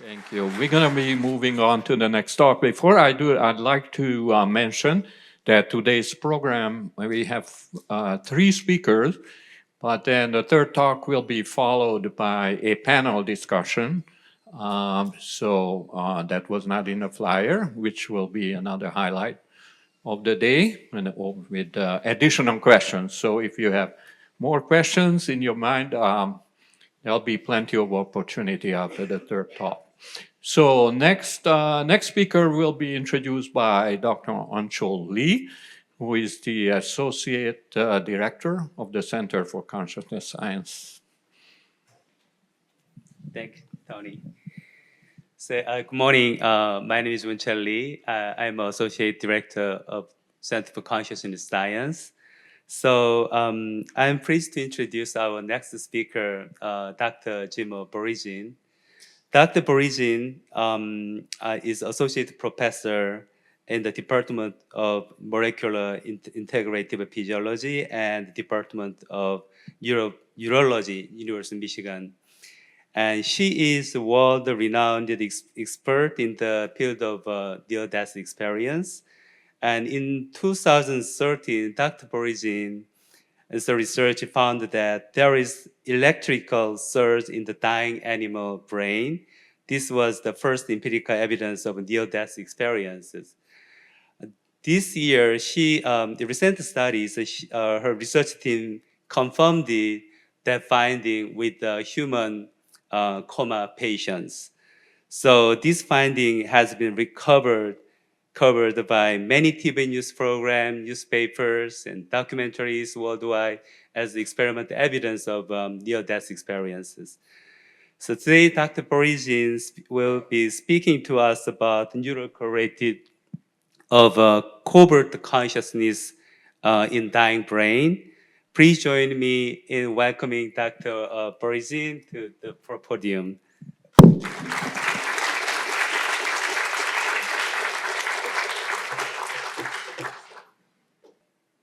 Thank you. We're going to be moving on to the next talk. Before I do, I'd like to mention that today's program, we have 3 speakers, but then the third talk will be followed by a panel discussion. So that was not in the flyer, which will be another highlight of the day and with additional questions. So if you have more questions in your mind, there'll be plenty of opportunity after the third talk. So next speaker will be introduced by Dr. Anshul Lee, who is the Associate Director of the Center for Consciousness Science. Thank you, Tony. So, good morning. My name is Anshul Lee. I'm Associate Director of Center for Consciousness Science. So I'm pleased to introduce our next speaker, Dr. Jimo Borjigin. Dr. Borjigin is Associate Professor in the Department of Molecular Integrative Physiology and Department of Neurology, University of Michigan. And she is a world-renowned expert in the field of near-death experience. And in 2013, Dr. Borjigin and the research found that there is electrical surge in the dying animal brain. This was the first empirical evidence of near-death experiences. This year, the recent studies, her research team confirmed that finding with human coma patients. So this finding has been covered by many TV news programs, newspapers, and documentaries worldwide as experimental evidence of near-death experiences. So today, Dr. Borjigin will be speaking to us about neurocorrelated of covert consciousness in dying brain. Please join me in welcoming Dr. Borjigin to the podium.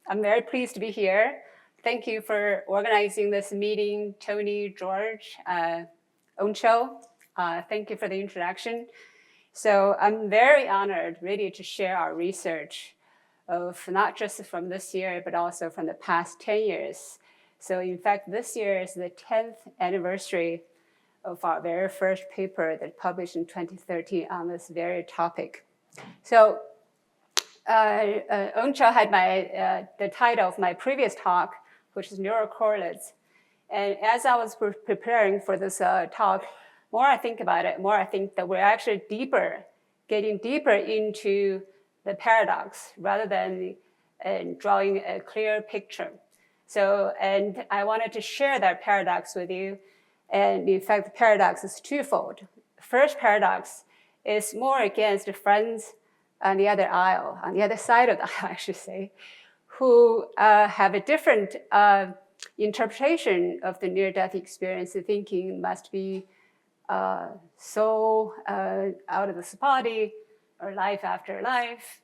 I'm very pleased to be here. Thank you for organizing this meeting, Tony, George, Oncho. Thank you for the introduction. So I'm very honored really to share our research of not just from this year, but also from the past 10 years. So in fact, this year is the 10th anniversary of our very first paper that published in 2013 on this very topic. So Oncha had the title of my previous talk, which is neurocorrelates. And as I was preparing for this talk, more I think about it, more I think that we're actually getting deeper into the paradox rather than drawing a clear picture. So, and I wanted to share that paradox with you. And in fact, the paradox is twofold. The first paradox is more against the friends on the other aisle, on the other side of the aisle, I should say, who have a different interpretation of the near-death experience, thinking must be so out of this body or life after life,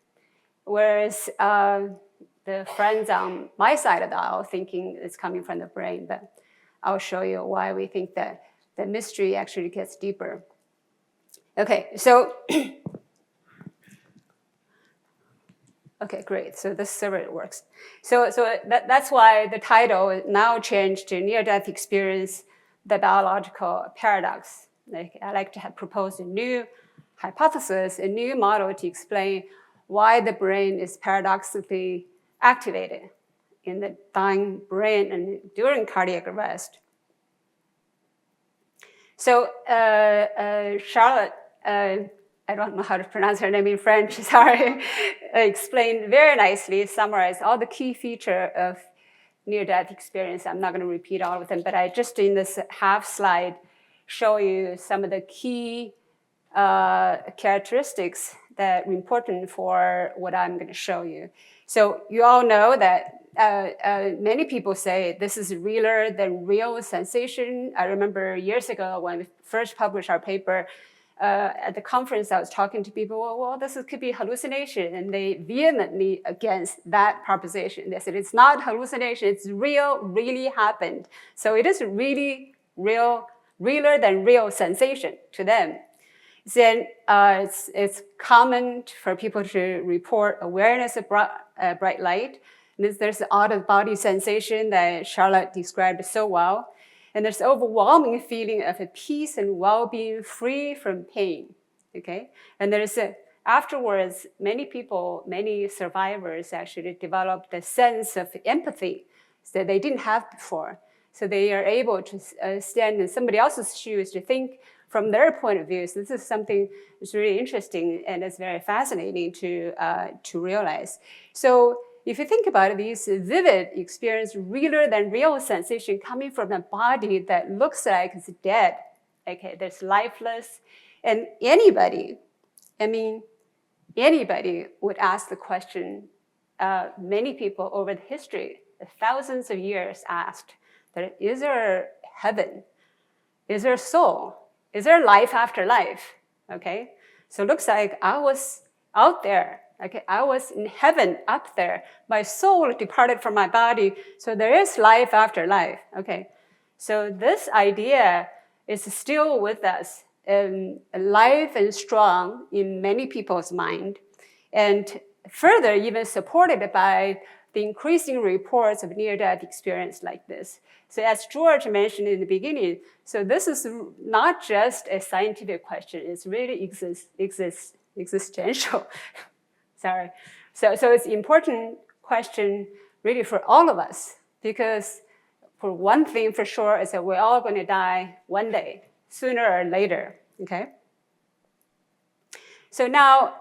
whereas the friends on my side of the aisle thinking it's coming from the brain. But I'll show you why we think that the mystery actually gets deeper. Okay, so okay, great. So this server works. So that's why the title now changed to Near-Death Experience, the Biological Paradox. I like to have proposed a new hypothesis, a new model to explain why the brain is paradoxically activated in the dying brain and during cardiac arrest. So Charlotte, I don't know how to pronounce her name in French, sorry, explained very nicely, summarized all the key features of near-death experience. I'm not going to repeat all of them, but I just in this half slide show you some of the key characteristics that are important for what I'm going to show you. So you all know that many people say this is realer than real sensation. I remember years ago when we first published our paper, at the conference, I was talking to people, well, this could be hallucination. And they vehemently against that proposition. They said, it's not hallucination, it's real, really happened. So it is really real, realer than real sensation to them. then it's common for people to report awareness of bright light. And there's the out-of-body sensation that Charlotte described so well. And there's overwhelming feeling of a peace and well-being free from pain, okay? And there's afterwards, many people, many survivors actually developed a sense of empathy that they didn't have before. So they are able to stand in somebody else's shoes to think from their point of view. So this is something that's really interesting and it's very fascinating to realize. So if you think about it, these vivid experience, realer than real sensation coming from a body that looks like it's dead, okay, that's lifeless. And anybody would ask the question, many people over the history, thousands of years asked, that is there heaven? Is there soul? Is there life after life? Okay, so it looks like I was out there. Okay, I was in heaven up there. My soul departed from my body, so there is life after life. Okay, so this idea is still with us, alive and strong in many people's mind, and further even supported by the increasing reports of near-death experience like this. So as George mentioned in the beginning, so this is not just a scientific question, it's really existential. Sorry. So it's an important question really for all of us, because for one thing for sure is that we're all going to die one day, sooner or later, okay? So now,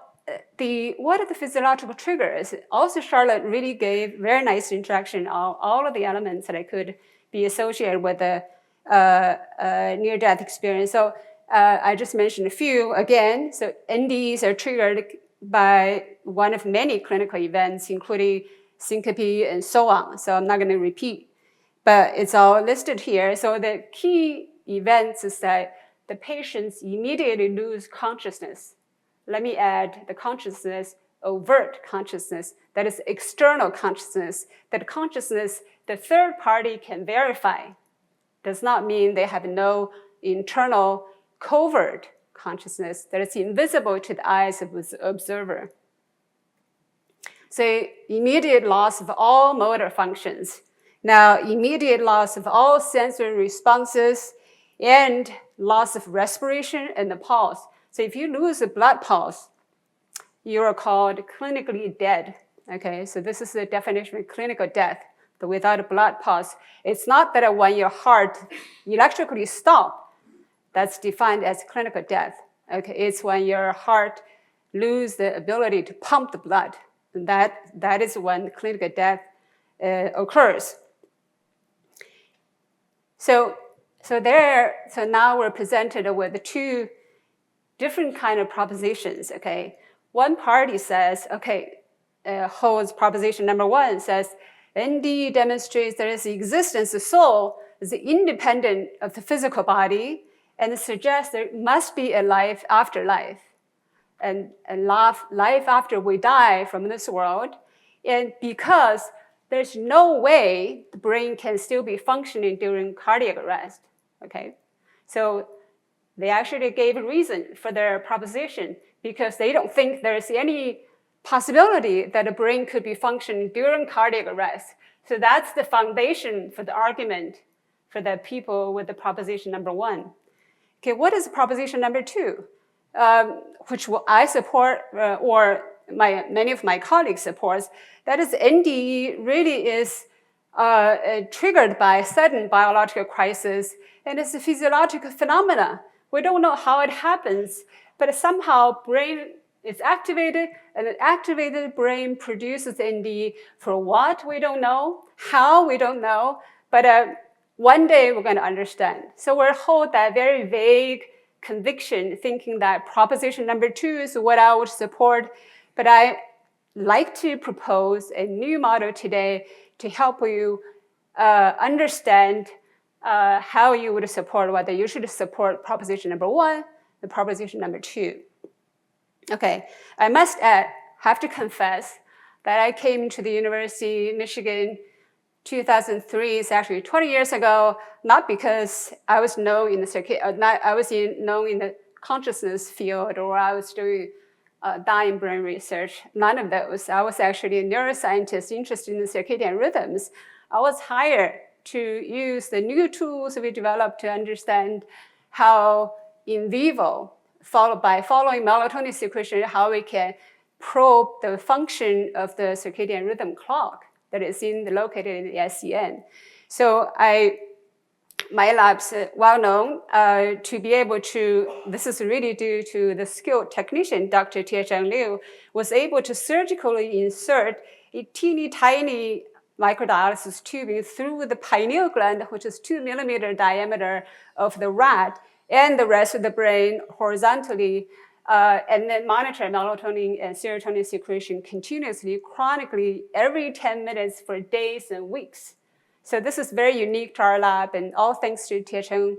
what are the physiological triggers? Also, Charlotte really gave very nice introduction on all of the elements that could be associated with the near-death experience. So I just mentioned a few again. So NDEs are triggered by one of many clinical events, including syncope and so on. So I'm not going to repeat, but it's all listed here. So the key events is that the patients immediately lose consciousness. Let me add the consciousness, overt consciousness, that is external consciousness. That consciousness, the third party can verify. Does not mean they have no internal covert consciousness that is invisible to the eyes of the observer. So immediate loss of all motor functions. Now, immediate loss of all sensory responses and loss of respiration and the pulse. So if you lose a blood pulse, you are called clinically dead. Okay, so this is the definition of clinical death, but without a blood pulse. It's not that when your heart electrically stops, that's defined as clinical death. Okay, it's when your heart loses the ability to pump the blood. And that is when clinical death occurs. So now we're presented with two different kind of propositions. Okay, one party says, okay, holds proposition number one, says ND demonstrates there is the existence of soul is independent of the physical body, and suggests there must be a life after life, and life after we die from this world. And because there's no way the brain can still be functioning during cardiac arrest, okay? So they actually gave a reason for their proposition, because they don't think there's any possibility that the brain could be functioning during cardiac arrest. So that's the foundation for the argument for the people with the proposition number one. Okay, what is proposition number two? Which I support, or many of my colleagues support, that is NDE really is triggered by a sudden biological crisis, and it's a physiological phenomena. We don't know how it happens, but somehow brain is activated, and an activated brain produces NDE. For what, we don't know. How, we don't know. But one day we're going to understand. So we'll hold that very vague conviction, thinking that proposition number two is what I would support. But I like to propose a new model today to help you understand how you would support, whether you should support proposition number one and proposition number two. Okay, I must have to confess that I came to the University of Michigan 2003, it's actually 20 years ago, not because I was known in the known in the consciousness field or I was doing dying brain research. None of those. I was actually a neuroscientist interested in circadian rhythms. I was hired to use the new tools we developed to understand how in vivo, by following melatonin secretion, how we can probe the function of the circadian rhythm clock that is located in the SCN. So my lab's well known to be able to, this is really due to the skilled technician, Dr. Tiesheng Liu, was able to surgically insert a teeny tiny microdialysis tubing through the pineal gland, which is 2 millimeter diameter of the rat, and the rest of the brain horizontally, and then monitor melatonin and serotonin secretion continuously, chronically, every 10 minutes for days and weeks. So this is very unique to our lab, and all thanks to Tiesheng's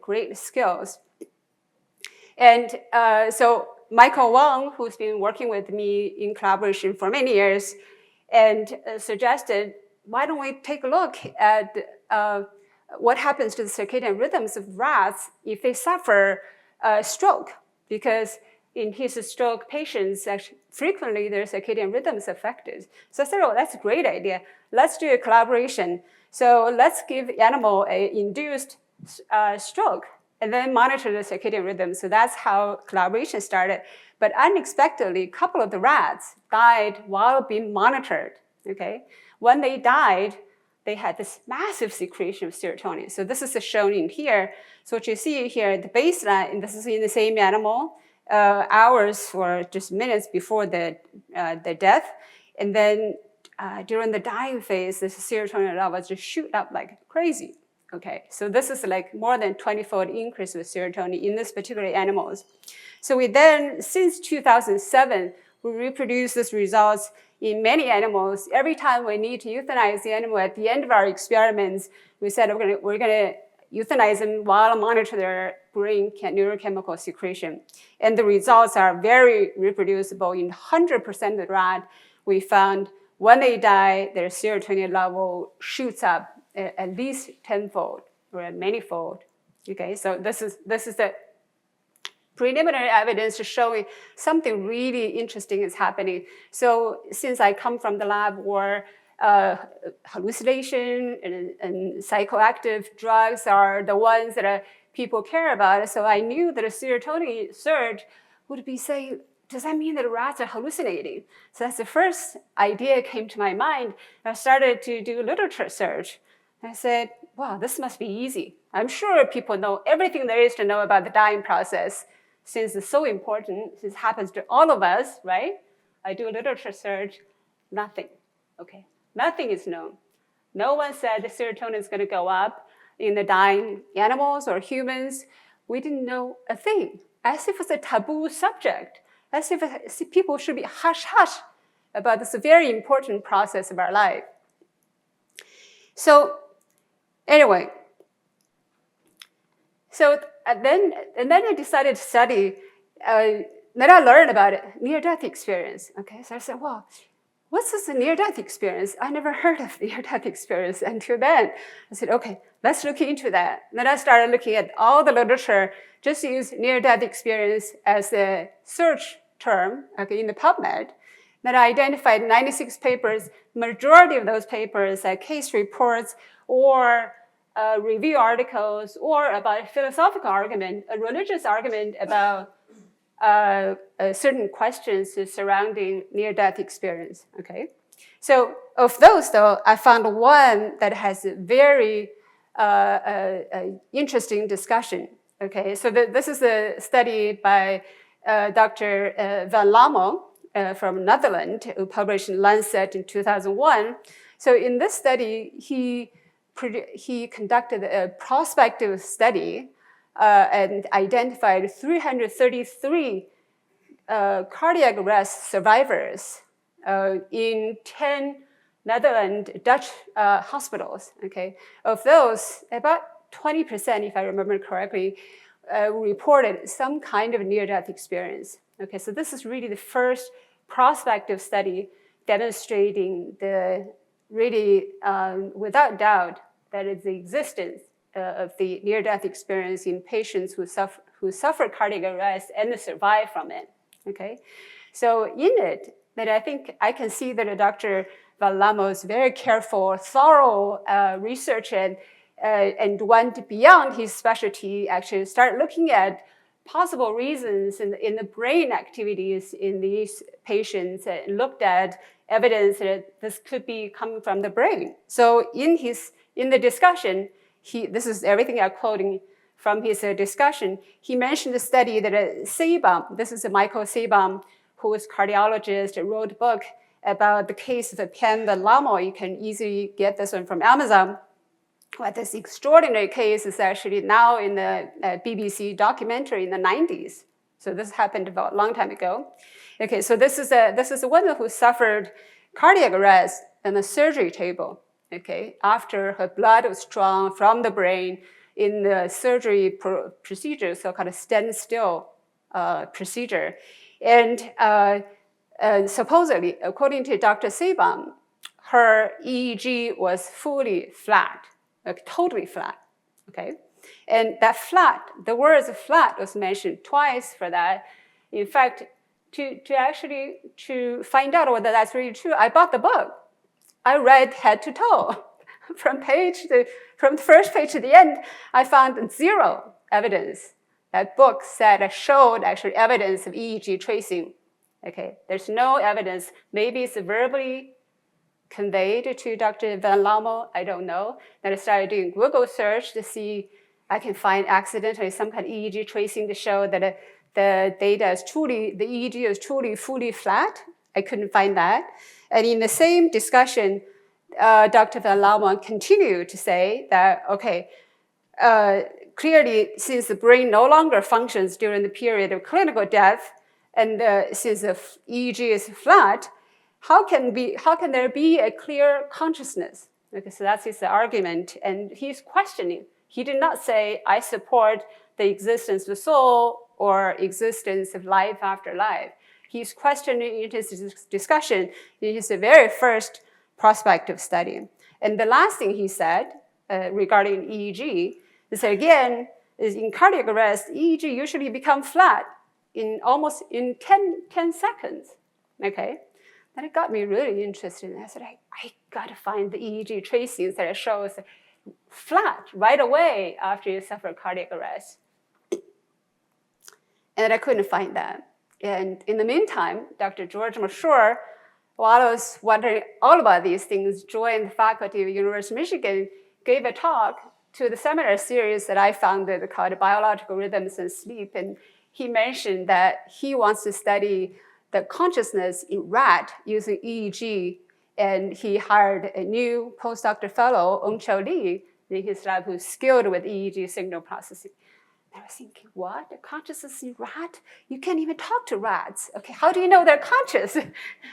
great skills. And so Michael Wang, who's been working with me in collaboration for many years, and suggested, why don't we take a look at what happens to the circadian rhythms of rats if they suffer a stroke? Because in his stroke patients, actually, frequently their circadian rhythms affected. So I said, oh, that's a great idea. Let's do a collaboration. So let's give animal an induced stroke and then monitor the circadian rhythm. So that's how collaboration started. But unexpectedly, a couple of the rats died while being monitored, okay? When they died, they had this massive secretion of serotonin. So this is shown in here. So what you see here, the baseline, and this is in the same animal, hours or just minutes before the death. And then during the dying phase, the serotonin levels just shoot up like crazy. Okay, so this is like more than 20-fold increase with serotonin in this particular animals. So we then, since 2007, we reproduce these results in many animals. Every time we need to euthanize the animal at the end of our experiments, we said we're gonna euthanize them while monitor their brain neurochemical secretion. And the results are very reproducible. In 100% of the rat, we found when they die, their serotonin level shoots up at least tenfold or manyfold. Okay, so this is the preliminary evidence showing something really interesting is happening. So since I come from the lab where hallucination and psychoactive drugs are the ones that people care about, so I knew that a serotonin surge would be saying, does that mean that rats are hallucinating? So that's the first idea came to my mind. I started to do literature search. I said, wow, this must be easy. I'm sure people know everything there is to know about the dying process, since it's so important, since it happens to all of us, right? I do a literature search, nothing, okay? Nothing is known. No one said the serotonin is gonna go up in the dying animals or humans. We didn't know a thing, as if it's a taboo subject, as if people should be hush-hush about this very important process of our life. So anyway, so then I decided to study, then I learned about it, near-death experience. Okay, so I said, well, what's this near-death experience? I never heard of near-death experience until then. I said, okay, let's look into that. Then I started looking at all the literature, just use near-death experience as a search term, okay, in the PubMed. Then I identified 96 papers. Majority of those papers are case reports or review articles or about a philosophical argument, a religious argument about certain questions surrounding near-death experience, okay? So of those, though, I found one that has a very interesting discussion, okay? So this is a study by Dr. Van Lammel from Netherlands, who published in Lancet in 2001. So in this study, he conducted a prospective study and identified 333 cardiac arrest survivors in 10 Netherlands Dutch hospitals. Okay, of those, about 20%, if I remember correctly, reported some kind of near-death experience. Okay, so this is really the first prospective study demonstrating the really, without doubt, that is the existence of the near-death experience in patients who suffer cardiac arrest and survive from it. Okay, so in it, that I think I can see that Dr. Vallamo's very careful, thorough research and went beyond his specialty. Actually, start looking at possible reasons in the brain activities in these patients, and looked at evidence that this could be coming from the brain. So in the discussion, this is everything I'm quoting from his discussion. He mentioned a study that Seibam, this is Michael Seibam, who is a cardiologist, wrote a book about the case of Pen Vallamo. You can easily get this one from Amazon. But this extraordinary case is actually now in the BBC documentary in the 90s. So this happened about a long time ago. Okay, so this is a woman who suffered cardiac arrest on the surgery table. Okay, after her blood was drawn from the brain in the surgery procedure, so-called standstill procedure. And supposedly, according to Dr. Seibam, her EEG was fully flat, like totally flat, okay? And that flat, the words flat was mentioned twice for that. In fact, to find out whether that's really true, I bought the book. I read head to toe. From the first page to the end, I found zero evidence. That book showed actually evidence of EEG tracing. Okay, there's no evidence. Maybe it's verbally conveyed to Dr. Vallamo, I don't know. Then I started doing Google search to see I can find accidentally some kind of EEG tracing to show that the EEG is truly fully flat. I couldn't find that. And in the same discussion, Dr. Vallamo continued to say that, okay, clearly since the brain no longer functions during the period of clinical death, and since the EEG is flat, how can there be a clear consciousness? Okay, so that's his argument, and he's questioning. He did not say, I support the existence of the soul or existence of life after life. He's questioning in his discussion in his very first prospective study. And the last thing he said regarding EEG is that, again, is in cardiac arrest, EEG usually become flat in 10 seconds, okay? Then it got me really interested, and I said, I gotta find the EEG tracings that shows flat right away after you suffer cardiac arrest. And I couldn't find that. And in the meantime, Dr. George Mashur, while I was wondering all about these things, joined the faculty of University of Michigan, gave a talk to the seminar series that I founded called Biological Rhythms and Sleep. And he mentioned that he wants to study the consciousness in rat using EEG. And he hired a new postdoctoral fellow, Ong-Chao Lee, in his lab who's skilled with EEG signal processing. I was thinking, what? The consciousness in rat? You can't even talk to rats. Okay, how do you know they're conscious?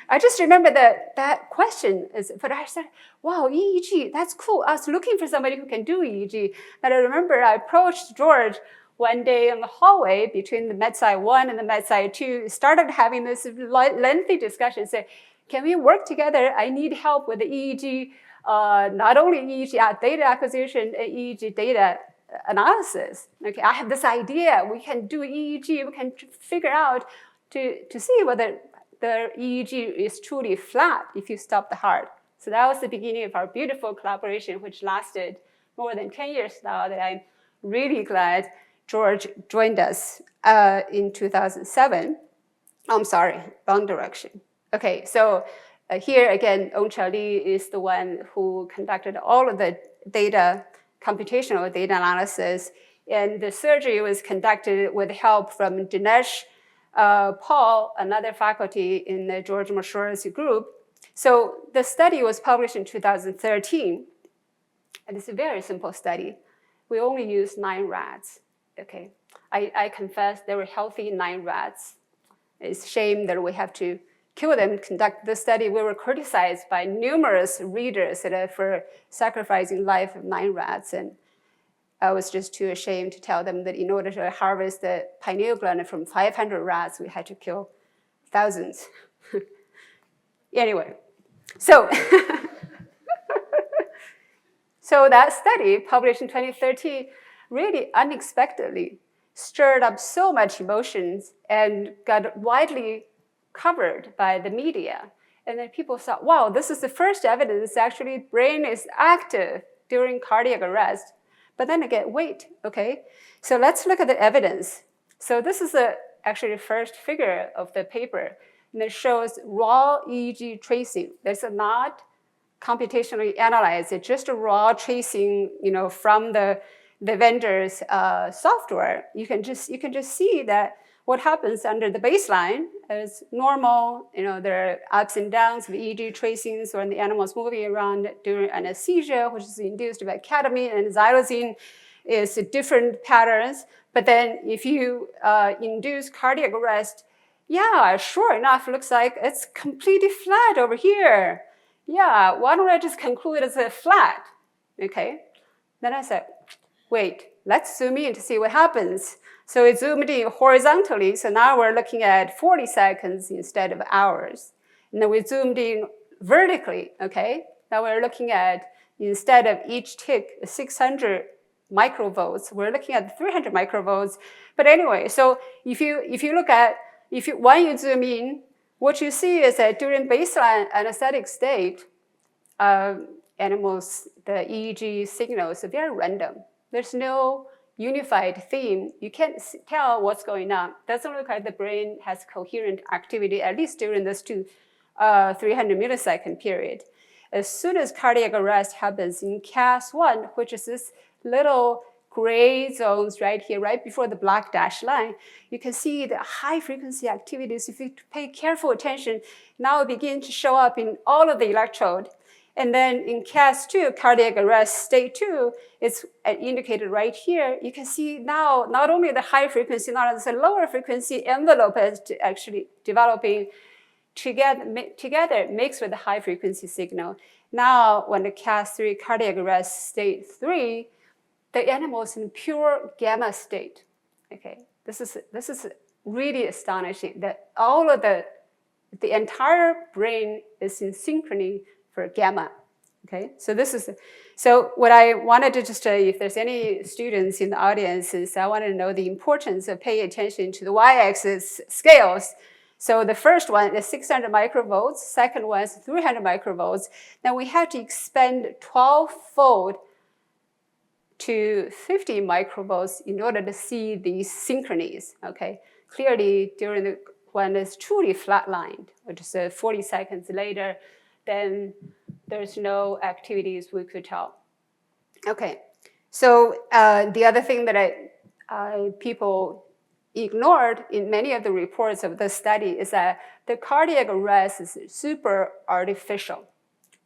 I just remember that question. But I said, wow, EEG, that's cool. I was looking for somebody who can do EEG. And I remember I approached George one day in the hallway between the MedSci 1 and the MedSci 2, started having this lengthy discussion, said, can we work together? I need help with the EEG, not only EEG data acquisition, EEG data analysis. Okay, I have this idea. We can do EEG. We can figure out to see whether the EEG is truly flat if you stop the heart. So that was the beginning of our beautiful collaboration, which lasted more than 10 years now. That I'm really glad George joined us in 2007. I'm sorry, wrong direction. Okay, so here again, Ong-Chao Lee is the one who conducted all of the computational data analysis, and the surgery was conducted with help from Dinesh Paul, another faculty in the George Mashur's group. So the study was published in 2013, and it's a very simple study. We only used 9 rats, okay? I confess they were healthy 9 rats. It's a shame that we have to kill them, conduct the study. We were criticized by numerous readers for sacrificing life of 9 rats. And I was just too ashamed to tell them that in order to harvest the pineal gland from 500 rats, we had to kill thousands. Anyway, so So that study, published in 2013, really unexpectedly stirred up so much emotions and got widely covered by the media. And then people thought, wow, this is the first evidence actually brain is active during cardiac arrest. But then again, wait, okay? So let's look at the evidence. So this is actually the first figure of the paper. And it shows raw EEG tracing. There's not computationally analyzed. It's just a raw tracing, from the vendor's software. You can just see that what happens under the baseline is normal. There are ups and downs of EEG tracings when the animal's moving around during anesthesia, which is induced by ketamine and xylazine, is different patterns. But then if you induce cardiac arrest, yeah, sure enough, looks like it's completely flat over here. Yeah, why don't I just conclude it's a flat, okay? Then I said, wait, let's zoom in to see what happens. So it zoomed in horizontally, so now we're looking at 40 seconds instead of hours. And then we zoomed in vertically, okay? Now we're looking at, instead of each tick, 600 microvolts, we're looking at 300 microvolts. But anyway, so if you look at, when you zoom in, what you see is that during baseline anesthetic state, animals, the EEG signals are very random. There's no unified theme. You can't tell what's going on. Doesn't look like the brain has coherent activity, at least during this 300 millisecond period. As soon as cardiac arrest happens in CAS1, which is this little gray zones right here, right before the black dashed line, you can see the high frequency activities. If you pay careful attention, now begin to show up in all of the electrode. And then in CAS2, cardiac arrest state 2, it's indicated right here. You can see now not only the high frequency, not the lower frequency envelope is actually developing together mixed with the high frequency signal. Now, when the CAS3, cardiac arrest state 3, the animal is in pure gamma state. Okay, this is really astonishing that all of the entire brain is in synchrony for gamma. Okay, so what I wanted to just if there's any students in the audience, is I want to know the importance of paying attention to the y-axis scales. So the first one is 600 microvolts, second one is 300 microvolts. Then we have to expand 12-fold to 50 microvolts in order to see these synchronies, okay? Clearly, when it's truly flatlined, which is 40 seconds later, then there's no activities we could tell. Okay, so the other thing that people ignored in many of the reports of this study is that the cardiac arrest is super artificial.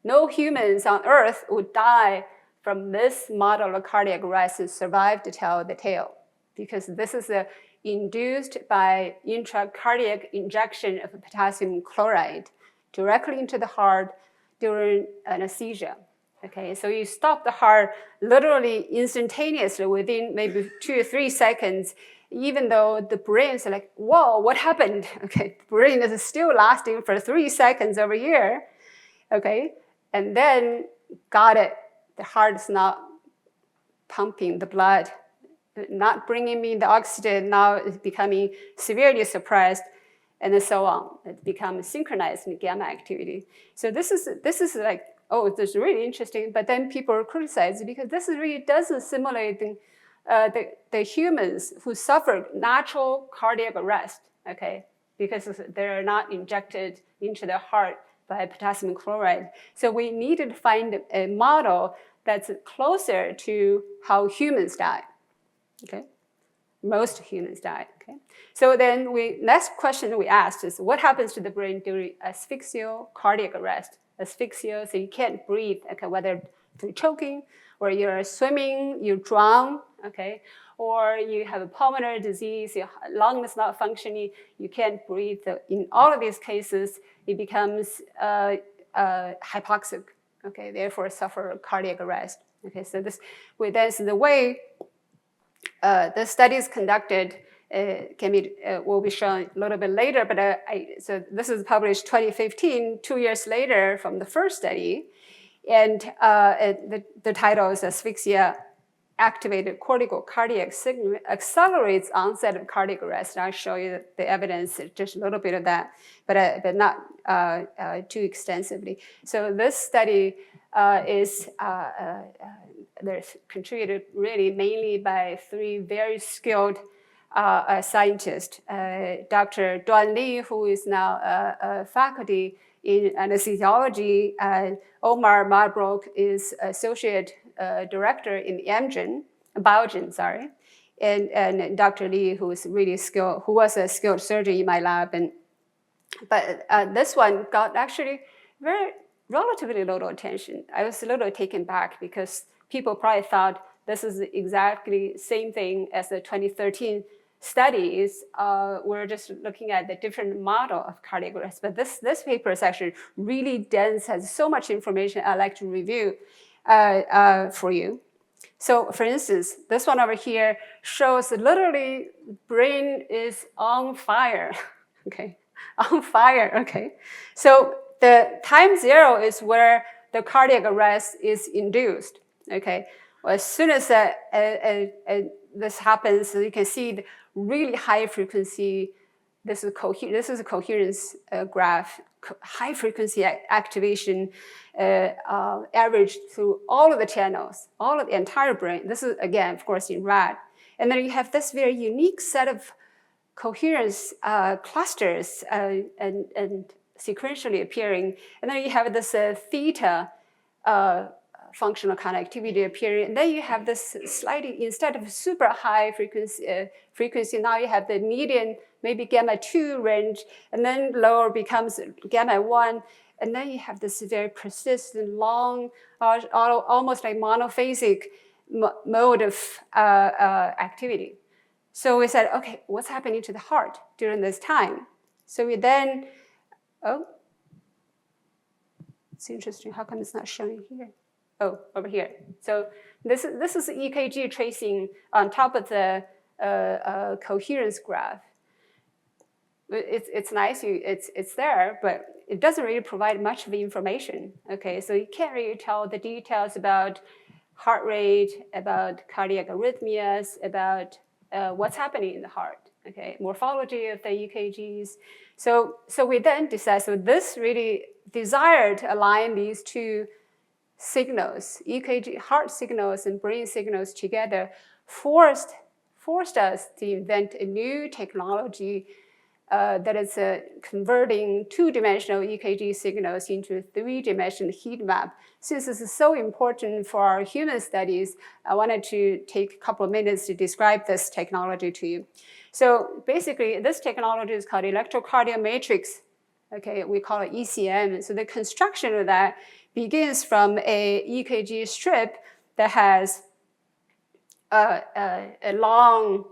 No humans on Earth would die from this model of cardiac arrest and survive to tell the tale, because this is induced by intracardiac injection of potassium chloride directly into the heart during anesthesia. Okay, so you stop the heart literally instantaneously within maybe 2 or 3 seconds, even though the brain is like, whoa, what happened? Okay, the brain is still lasting for 3 seconds over here. Okay, and then got it. The heart is not pumping the blood, not bringing me the oxygen. Now it's becoming severely suppressed, and so on. It becomes synchronized in gamma activity. So this is like, oh, this is really interesting. But then people criticize it because this really doesn't simulate the humans who suffer natural cardiac arrest. Okay, because they're not injected into the heart by potassium chloride. So we needed to find a model that's closer to how humans die. Okay, most humans die. Okay, so then next question we asked is, what happens to the brain during asphyxial cardiac arrest? Asphyxia, so you can't breathe. Okay, whether through choking, or you're swimming, you drown. Okay, or you have a pulmonary disease, your lung is not functioning, you can't breathe. In all of these cases, it becomes hypoxic. Okay, therefore suffer cardiac arrest. Okay, so that's the way the study is conducted. Will be shown a little bit later, but so this is published 2015, 2 years later from the first study. And the title is Asphyxia Activated Cortical Cardiac Signal Accelerates Onset of Cardiac Arrest. I'll show you the evidence, just a little bit of that, but not too extensively. So this study is there's contributed really mainly by 3 very skilled scientists. Dr. Duan Li, who is now a faculty in anesthesiology, Omar Marbrook is associate director in Biogen, sorry, and Dr. Li, who is really skilled, who was a skilled surgeon in my lab, but this one got actually relatively little attention. I was a little taken back because people probably thought this is exactly the same thing as the 2013 studies. We're just looking at the different model of cardiac arrest. But this paper is actually really dense, has so much information I'd like to review for you. So for instance, this one over here shows literally brain is on fire, okay? On fire, okay? So the time 0 is where the cardiac arrest is induced, okay? Well, as soon as this happens, you can see the really high frequency. This is a coherence graph. High frequency activation averaged through all of the channels, all of the entire brain. This is again, of course, in rat. And then you have this very unique set of coherence clusters and sequentially appearing. And then you have this theta functional connectivity appearing. And then you have this slightly, instead of super high frequency, now you have the median, maybe gamma 2 range, and then lower becomes gamma 1. And then you have this very persistent, long, almost like monophasic mode of activity. So we said, okay, what's happening to the heart during this time? So we then, it's interesting. How come it's not showing here? Oh, over here. So this is EKG tracing on top of the coherence graph. It's nice, it's there, but it doesn't really provide much of the information. Okay, so you can't really tell the details about heart rate, about cardiac arrhythmias, about what's happening in the heart. Okay, morphology of the EKGs. So we then decided, so this really desire to align these two signals, EKG, heart signals and brain signals together, forced us to invent a new technology that is converting 2-dimensional EKG signals into 3-dimensional heat map. Since this is so important for our human studies, I wanted to take a couple of minutes to describe this technology to you. So basically, this technology is called electrocardial matrix. Okay, we call it ECM. So the construction of that begins from a EKG strip that has a long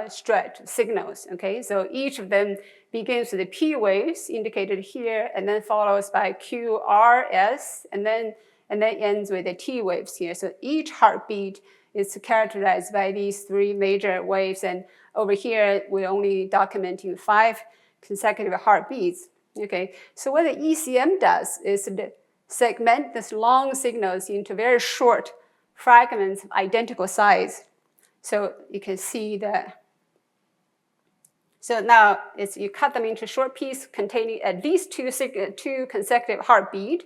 stretch signals. Okay, so each of them begins with the P waves indicated here, and then follows by Q, R, S, and then ends with the T waves here. So each heartbeat is characterized by these 3 major waves, and over here we're only documenting 5 consecutive heartbeats. Okay, so what the ECM does is to segment this long signals into very short fragments of identical size. So you can see that. So now you cut them into short pieces containing at least 2 consecutive heartbeats,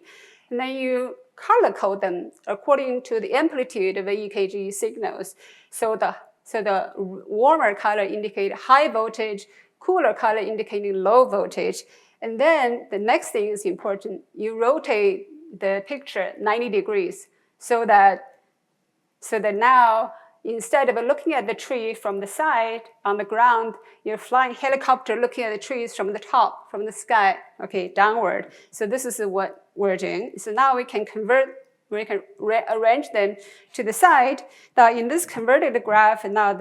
and then you color code them according to the amplitude of the EKG signals. So the warmer color indicate high voltage, cooler color indicating low voltage. And then the next thing is important. You rotate the picture 90 degrees so that now, instead of looking at the tree from the side on the ground, you're flying helicopter looking at the trees from the top, from the sky, okay, downward. So this is what we're doing. So now we can rearrange them to the side. Now in this converted graph, and now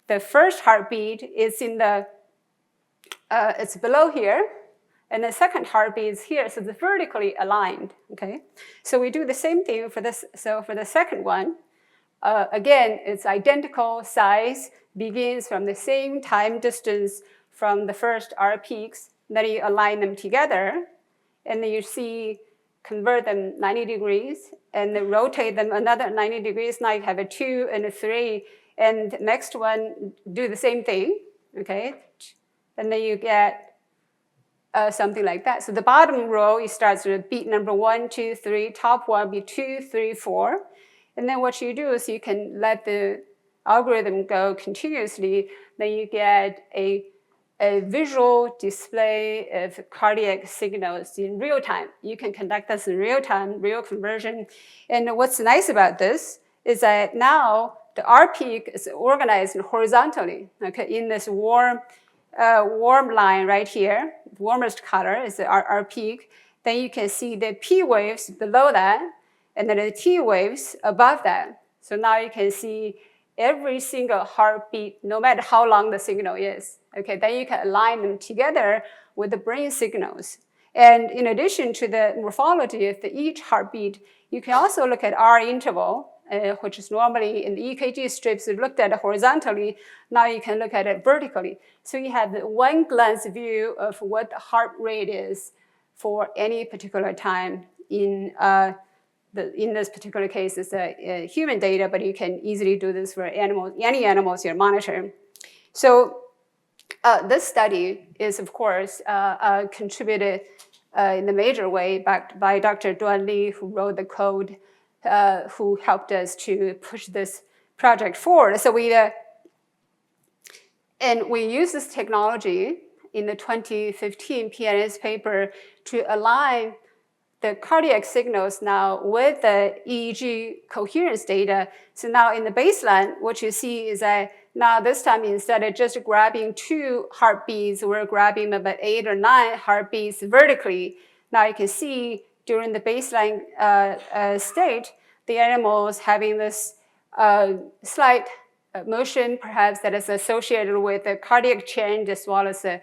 the first heartbeat is in the, it's below here, and the second heartbeat is here, so it's vertically aligned, okay? So we do the same thing for this. So for the second one, again, it's identical size, begins from the same time distance from the first R peaks. Then you align them together, and then you see convert them 90 degrees, and then rotate them another 90 degrees. Now you have a 2 and a 3, and the next one do the same thing, okay? And then you get something like that. So the bottom row, it starts with beat number 1, 2, 3. Top one be 2, 3, 4. And then what you do is you can let the algorithm go continuously. Then you get a visual display of cardiac signals in real time. You can conduct this in real time, real conversion. And what's nice about this is that now the R peak is organized horizontally, okay, in this warm line right here. The warmest color is the R peak. Then you can see the P waves below that, and then the T waves above that. So now you can see every single heartbeat, no matter how long the signal is. Okay, then you can align them together with the brain signals. And in addition to the morphology of each heartbeat, you can also look at R interval, which is normally in the EKG strips looked at horizontally. Now you can look at it vertically. So you have one glance view of what the heart rate is for any particular time. In this particular case, it's human data, but you can easily do this for any animals you monitor. So this study is, of course, contributed in a major way by Dr. Duan Li, who wrote the code, who helped us to push this project forward. So we use this technology in the 2015 PNAS paper to align the cardiac signals now with the EEG coherence data. So now in the baseline, what you see is that now this time, instead of just grabbing 2 heartbeats, we're grabbing about 8 or 9 heartbeats vertically. Now you can see during the baseline state, the animals having this slight motion, perhaps that is associated with a cardiac change as well as a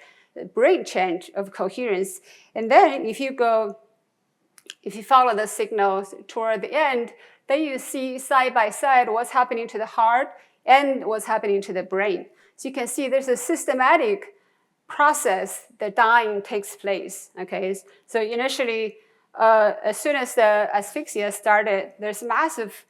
brain change of coherence. And then if you follow the signals toward the end, then you see side by side what's happening to the heart and what's happening to the brain. So you can see there's a systematic process that dying takes place, okay? So initially, as soon as the asphyxia started, there's massive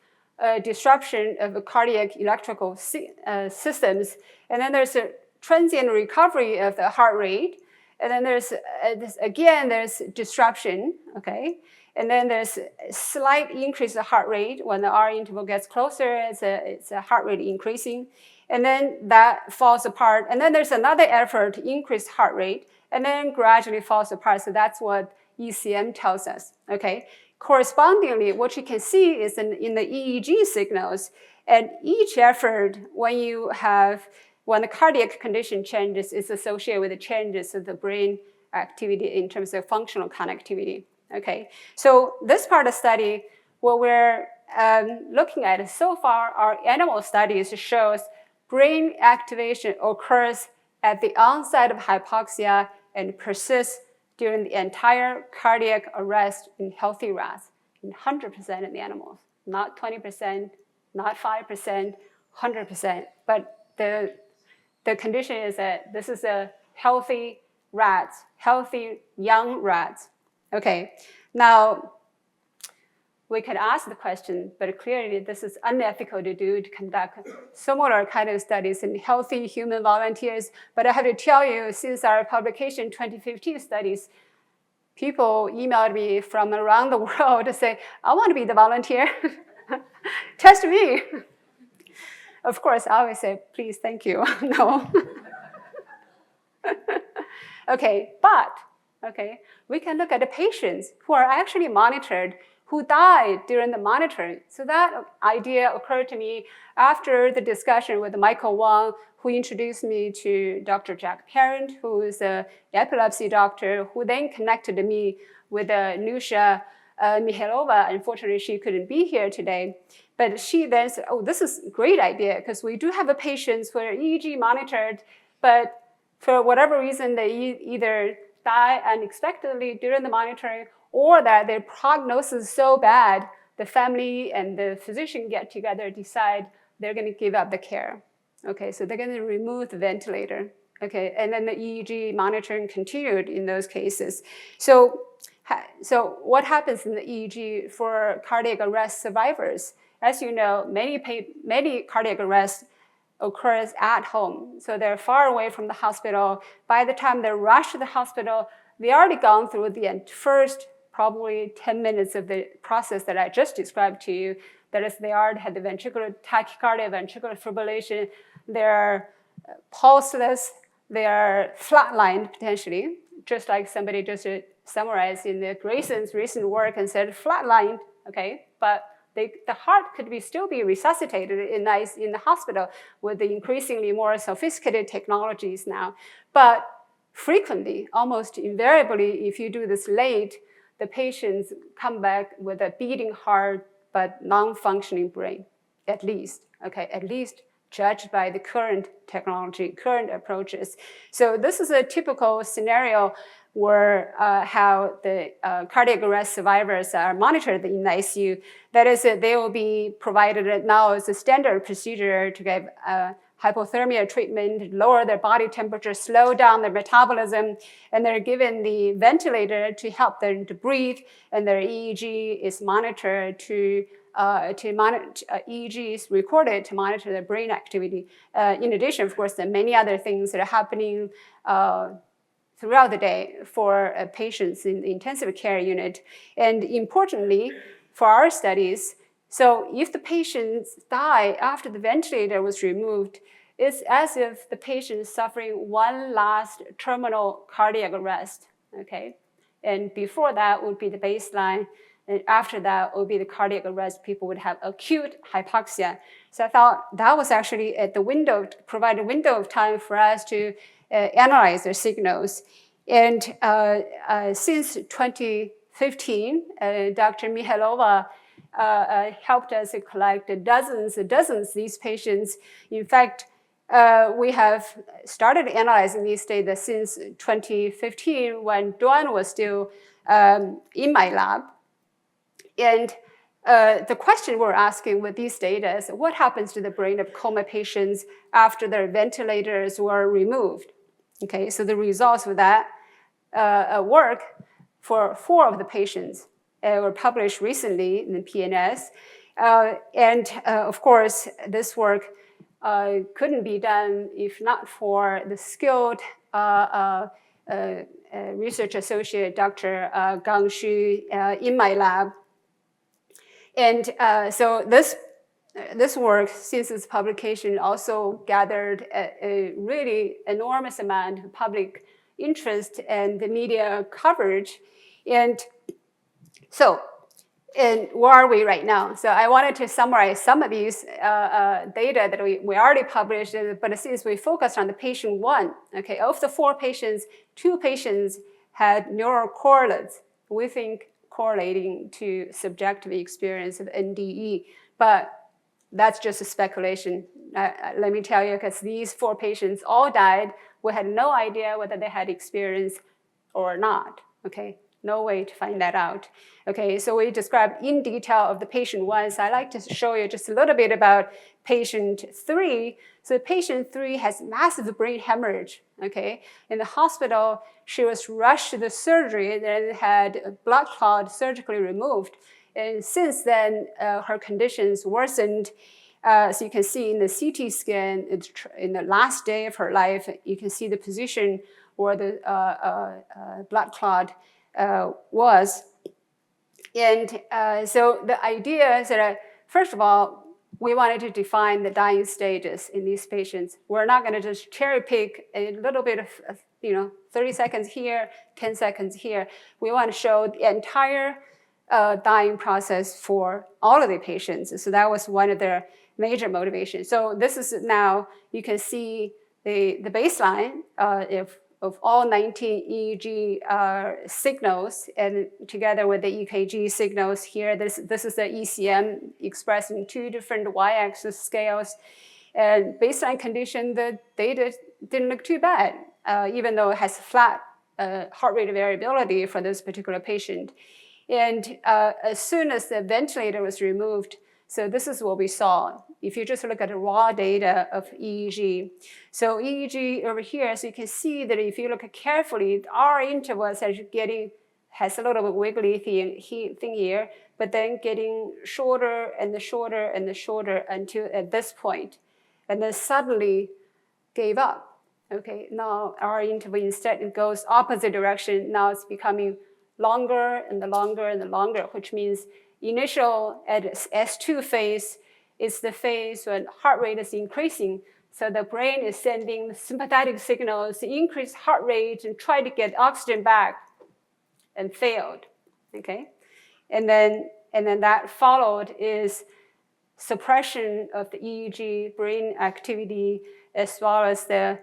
disruption of the cardiac electrical systems. And then there's a transient recovery of the heart rate. And then there's disruption, okay? And then there's a slight increase of heart rate. When the R interval gets closer, it's a heart rate increasing. And then that falls apart. And then there's another effort to increase heart rate, and then gradually falls apart. So that's what ECM tells us, okay? Correspondingly, what you can see is in the EEG signals, and each effort, when the cardiac condition changes, is associated with the changes of the brain activity in terms of functional connectivity. Okay, so this part of the study, what we're looking at so far, our animal studies shows brain activation occurs at the onset of hypoxia and persists during the entire cardiac arrest in healthy rats, in 100% of the animals, not 20%, not 5%, 100%. But the condition is that this is a healthy rats, healthy young rats. Okay, now we could ask the question, but clearly this is unethical to conduct similar kind of studies in healthy human volunteers. But I have to tell you, since our publication 2015 studies, people emailed me from around the world to say, I want to be the volunteer. Test me. Of course, I always say, please, thank you. No. Okay, but we can look at the patients who are actually monitored, who died during the monitoring. So that idea occurred to me after the discussion with Michael Wang, who introduced me to Dr. Jack Parent, who is an epilepsy doctor, who then connected me with Nusha Mihailova. Unfortunately, she couldn't be here today. But she then said, oh, this is a great idea, because we do have a patients who are EEG monitored, but for whatever reason, they either die unexpectedly during the monitoring, or that their prognosis is so bad, the family and the physician get together, decide they're going to give up the care. Okay, so they're going to remove the ventilator. Okay, and then the EEG monitoring continued in those cases. So So what happens in the EEG for cardiac arrest survivors? As you know, many cardiac arrests occurs at home. So they're far away from the hospital. By the time they rush to the hospital, they already gone through the first probably 10 minutes of the process that I just described to you. That is, they already had the ventricular tachycardia, ventricular fibrillation. They're pulseless. They are flatlined potentially, just like somebody just summarized in the Grayson's recent work and said flatlined, okay? But the heart could still be resuscitated in the hospital with the increasingly more sophisticated technologies now. But frequently, almost invariably, if you do this late, the patients come back with a beating heart but non-functioning brain, at least, okay? At least judged by the current technology, current approaches. So this is a typical scenario where how the cardiac arrest survivors are monitored in the ICU. That is, they will be provided now as a standard procedure to get hypothermia treatment, lower their body temperature, slow down their metabolism, and they're given the ventilator to help them to breathe, and their EEG is monitored EEG is recorded to monitor their brain activity. In addition, of course, there are many other things that are happening throughout the day for patients in the intensive care unit. And importantly, for our studies, so if the patients die after the ventilator was removed, it's as if the patient is suffering one last terminal cardiac arrest, okay? And before that would be the baseline, and after that would be the cardiac arrest. People would have acute hypoxia. So I thought that was actually at the window, provide a window of time for us to analyze their signals. And since 2015, Dr. Mihailova helped us to collect dozens of these patients. In fact, we have started analyzing these data since 2015 when Duan was still in my lab. And the question we're asking with these data is, what happens to the brain of coma patients after their ventilators were removed? Okay, so the results of that work for 4 of the patients were published recently in the PNS. Of course, this work couldn't be done if not for the skilled research associate, Dr. Gang Xu, in my lab. And so this work, since its publication, also gathered a really enormous amount of public interest and the media coverage. And so, where are we right now? So I wanted to summarize some of these data that we already published, but since we focused on the patient 1, okay, of the 4 patients, 2 patients had neural correlates, we think correlating to subjective experience of NDE, but that's just a speculation. Let me tell you, because these 4 patients all died, we had no idea whether they had experience or not, okay? No way to find that out. Okay, so we described in detail of the patient 1. So I'd like to show you just a little bit about patient 3. So patient 3 has massive brain hemorrhage, okay? In the hospital, she was rushed to the surgery, then had a blood clot surgically removed. And since then, her conditions worsened. So you can see in the CT scan, in the last day of her life, you can see the position where the blood clot was. And so the idea is that, first of all, we wanted to define the dying status in these patients. We're not going to just cherry pick a little bit of, 30 seconds here, 10 seconds here. We want to show the entire dying process for all of the patients. So that was one of their major motivations. So this is now, you can see the baseline of all 19 EEG signals, and together with the EKG signals here, this is the ECM expressed in 2 different y-axis scales. And baseline condition, the data didn't look too bad, even though it has flat heart rate variability for this particular patient. And as soon as the ventilator was removed, so this is what we saw. If you just look at the raw data of EEG. So EEG over here, so you can see that if you look carefully, our intervals are getting has a little bit wiggly thing here, but then getting shorter and shorter and shorter until at this point, and then suddenly gave up. Okay, now our interval instead goes opposite direction. Now it's becoming longer and longer and longer, which means initial at S2 phase is the phase when heart rate is increasing. So the brain is sending sympathetic signals to increase heart rate and try to get oxygen back, and failed. Okay, and then that followed is suppression of the EEG brain activity, as well as the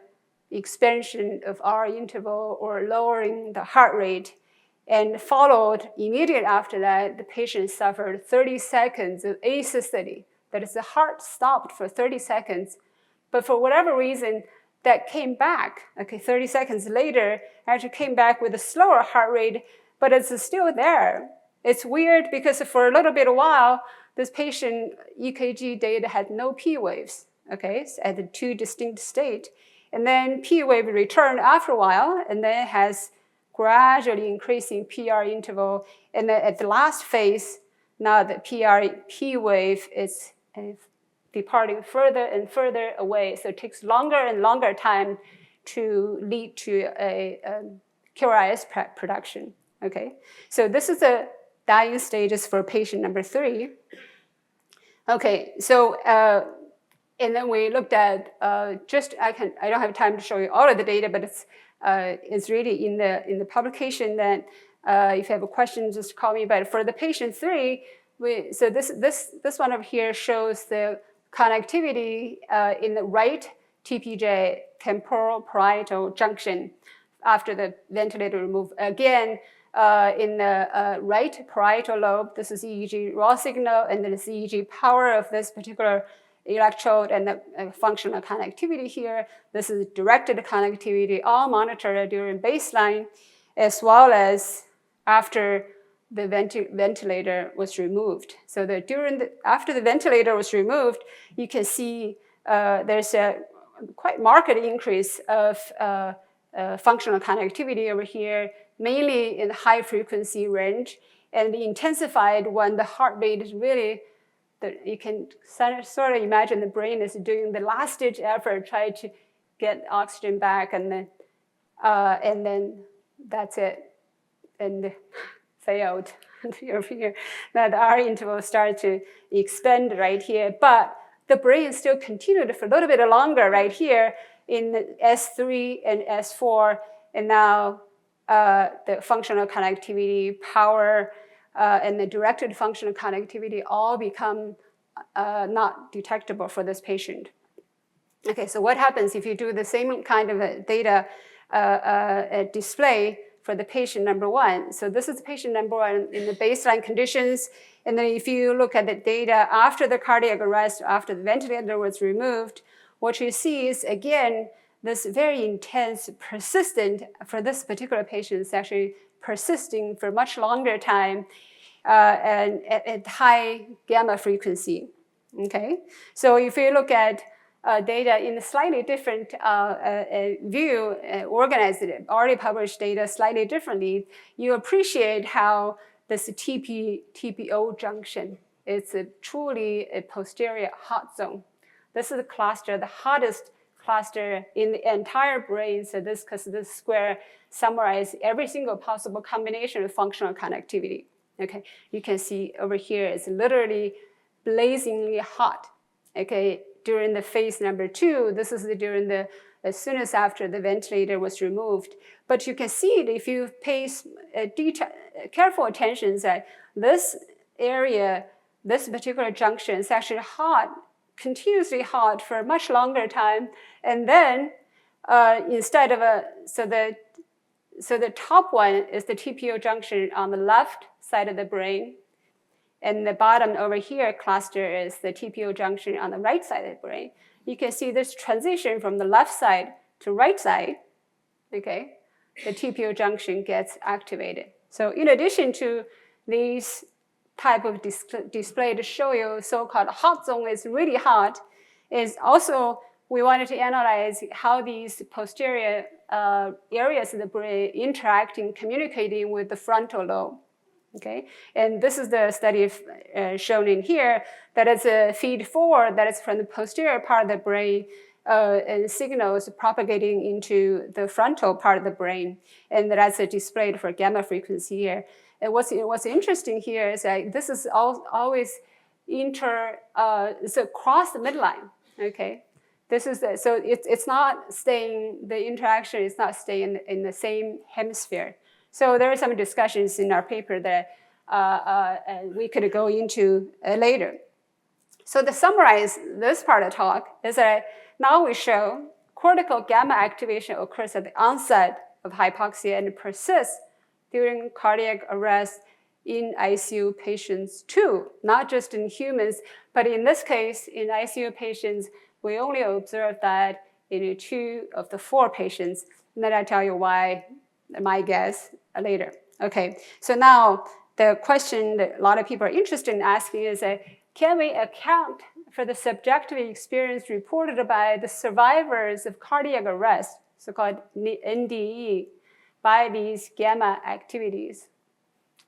expansion of R interval or lowering the heart rate. And followed immediately after that, the patient suffered 30 seconds of asystole. That is, the heart stopped for 30 seconds. But for whatever reason, that came back. Okay, 30 seconds later, actually came back with a slower heart rate, but it's still there. It's weird because for a little bit of while, this patient EKG data had no P waves, okay, so at the two distinct states. And then P wave returned after a while, and then it has gradually increasing PR interval. And then at the last phase, now the P wave is departing further and further away. So it takes longer and longer time to lead to a QRS production. Okay, so this is the dying stages for patient number 3. Okay, so and then we looked at I don't have time to show you all of the data, but it's really in the publication that if you have a question, just call me. But for the patient 3, so this one over here shows the connectivity in the right TPJ, temporal parietal junction, after the ventilator removed. Again, in the right parietal lobe, this is EEG raw signal, and then the EEG power of this particular electrode and the functional connectivity here. This is directed connectivity, all monitored during baseline, as well as after the ventilator was removed. So after the ventilator was removed, you can see there's a quite marked increase of functional connectivity over here, mainly in the high frequency range, and intensified when the heart rate is really, you can sort of imagine the brain is doing the last ditch effort, try to get oxygen back, and then that's it, and failed. Over here, now the R interval started to expand right here, but the brain still continued for a little bit longer right here in S3 and S4, and now the functional connectivity, power, and the directed functional connectivity all become not detectable for this patient. Okay, so what happens if you do the same kind of data display for the patient number 1? So this is patient number 1 in the baseline conditions. And then if you look at the data after the cardiac arrest, after the ventilator was removed, what you see is, again, this very intense, persistent, for this particular patient, is actually persisting for much longer time and at high gamma frequency. Okay, so if you look at data in a slightly different view, organized it, already published data slightly differently, you appreciate how this TPO junction is truly a posterior hot zone. This is the cluster, the hottest cluster in the entire brain. So because this square summarizes every single possible combination of functional connectivity. Okay, you can see over here it's literally blazingly hot. Okay, during the phase number 2, this is as soon as after the ventilator was removed. But you can see it if you pay careful attention that this area, this particular junction is actually hot, continuously hot for a much longer time. And then instead of so the top one is the TPO junction on the left side of the brain. And the bottom over here cluster is the TPO junction on the right side of the brain. You can see this transition from the left side to right side, okay? The TPO junction gets activated. So in addition to these type of display to show you so-called hot zone is really hot, is also we wanted to analyze how these posterior areas of the brain interact in communicating with the frontal lobe. Okay, and this is the study shown in here, that is a feed forward that is from the posterior part of the brain and signals propagating into the frontal part of the brain, and that's displayed for gamma frequency here. And what's interesting here is that this is always it's across the midline. Okay, this is so it's not staying, the interaction is not staying in the same hemisphere. So there are some discussions in our paper that we could go into later. So to summarize this part of the talk is that now we show cortical gamma activation occurs at the onset of hypoxia and persists during cardiac arrest in ICU patients too, not just in humans, but in this case, in ICU patients, we only observed that in 2 of the 4 patients. And then I'll tell you why, my guess, later. Okay, so now the question that a lot of people are interested in asking is, can we account for the subjective experience reported by the survivors of cardiac arrest, so-called NDE, by these gamma activities?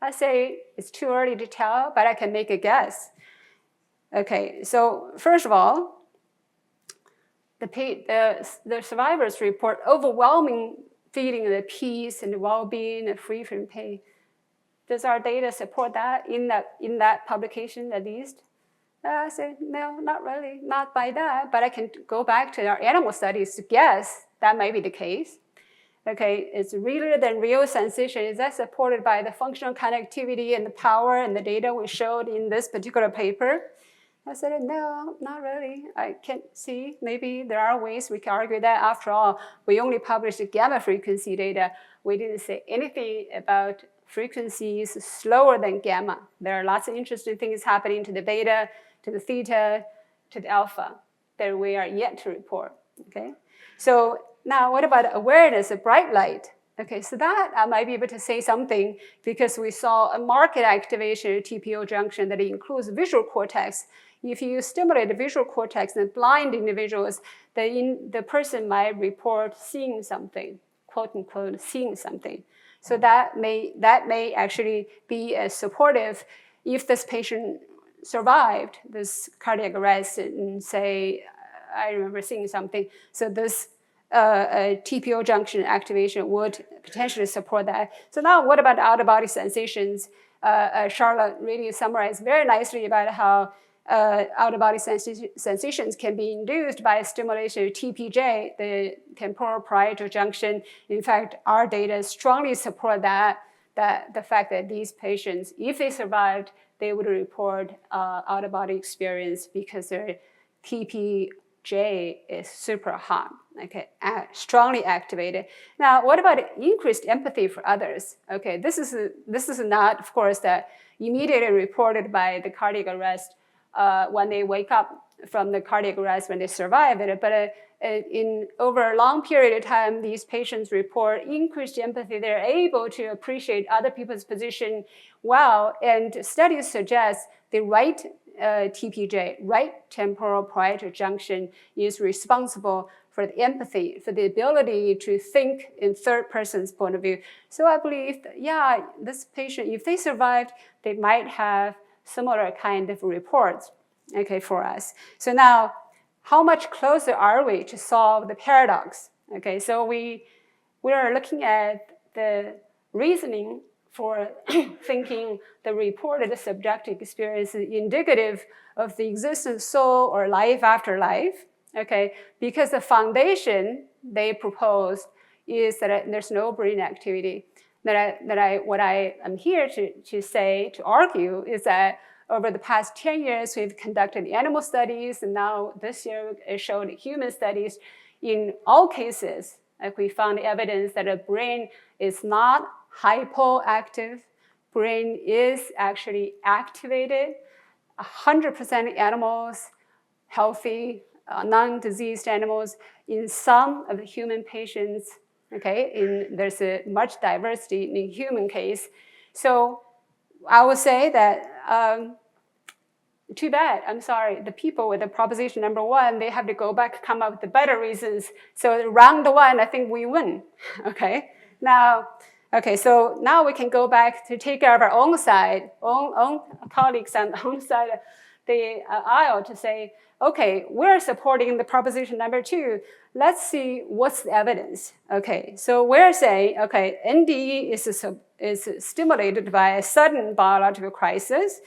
I say it's too early to tell, but I can make a guess. Okay, so first of all, the survivors report overwhelming feeling of peace and well-being and free from pain. Does our data support that in that publication at least? I say, no, not really, not by that, but I can go back to our animal studies to guess that might be the case. Okay, it's realer than real sensation. Is that supported by the functional connectivity and the power and the data we showed in this particular paper? I said, no, not really. I can't see. Maybe there are ways we can argue that. After all, we only published the gamma frequency data. We didn't say anything about frequencies slower than gamma. There are lots of interesting things happening to the beta, to the theta, to the alpha that we are yet to report. Okay, so now what about awareness of bright light? Okay, so that I might be able to say something because we saw a marked activation of TPO junction that includes visual cortex. If you stimulate the visual cortex in blind individuals, the person might report seeing something, quote unquote, seeing something. So that may actually be supportive if this patient survived this cardiac arrest and say, I remember seeing something. So this TPO junction activation would potentially support that. So now what about out-of-body sensations? Charlotte really summarized very nicely about how out-of-body sensations can be induced by stimulation of TPJ, the temporal parietal junction. In fact, our data strongly support that the fact that these patients, if they survived, they would report out-of-body experience because their TPJ is super hot, okay, strongly activated. Now, what about increased empathy for others? Okay, this is not, of course, that immediately reported by the cardiac arrest when they wake up from the cardiac arrest when they survive it, but in over a long period of time, these patients report increased empathy. They're able to appreciate other people's position well, and studies suggest the right TPJ, right temporal parietal junction, is responsible for the empathy, for the ability to think in third person's point of view. So I believe that, yeah, this patient, if they survived, they might have similar kind of reports, okay, for us. So now, how much closer are we to solve the paradox? Okay, so we are looking at the reasoning for thinking the reported subjective experience is indicative of the existence of soul or life after life, okay, because the foundation they proposed is that there's no brain activity. What I am here to argue is that over the past 10 years, we've conducted animal studies, and now this year it showed human studies. In all cases, like we found evidence that a brain is not hypoactive. Brain is actually activated. 100% of animals, healthy, non-diseased animals. In some of the human patients, okay, there's a much diversity in the human case. So I would say that too bad, I'm sorry. The people with the proposition number 1, they have to go back, come up with the better reasons. So round 1, I think we win, okay? So now we can go back to take care of our own side, own colleagues on the own side of the aisle to say, okay, we're supporting the proposition number 2. Let's see what's the evidence. Okay, so we're saying, okay, NDE is stimulated by a sudden biological crisis,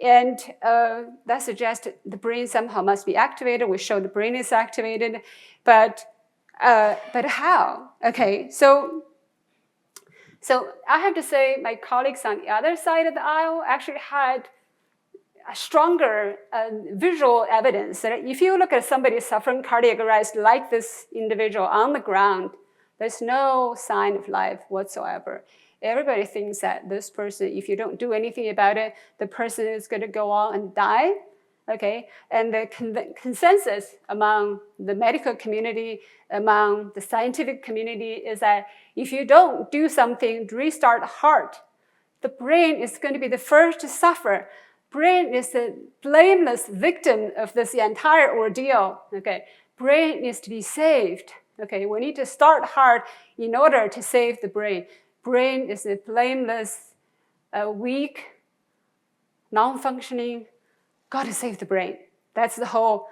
and that suggests the brain somehow must be activated. We show the brain is activated, but how? Okay, so I have to say my colleagues on the other side of the aisle actually had a stronger visual evidence that if you look at somebody suffering cardiac arrest like this individual on the ground, there's no sign of life whatsoever. Everybody thinks that this person, if you don't do anything about it, the person is going to go on and die. Okay, and the consensus among the medical community, among the scientific community is that if you don't do something to restart the heart, the brain is going to be the first to suffer. Brain is the blameless victim of this entire ordeal. Okay, brain needs to be saved. Okay, we need to start hard in order to save the brain. Brain is a blameless, weak, non-functioning. Got to save the brain. That's the whole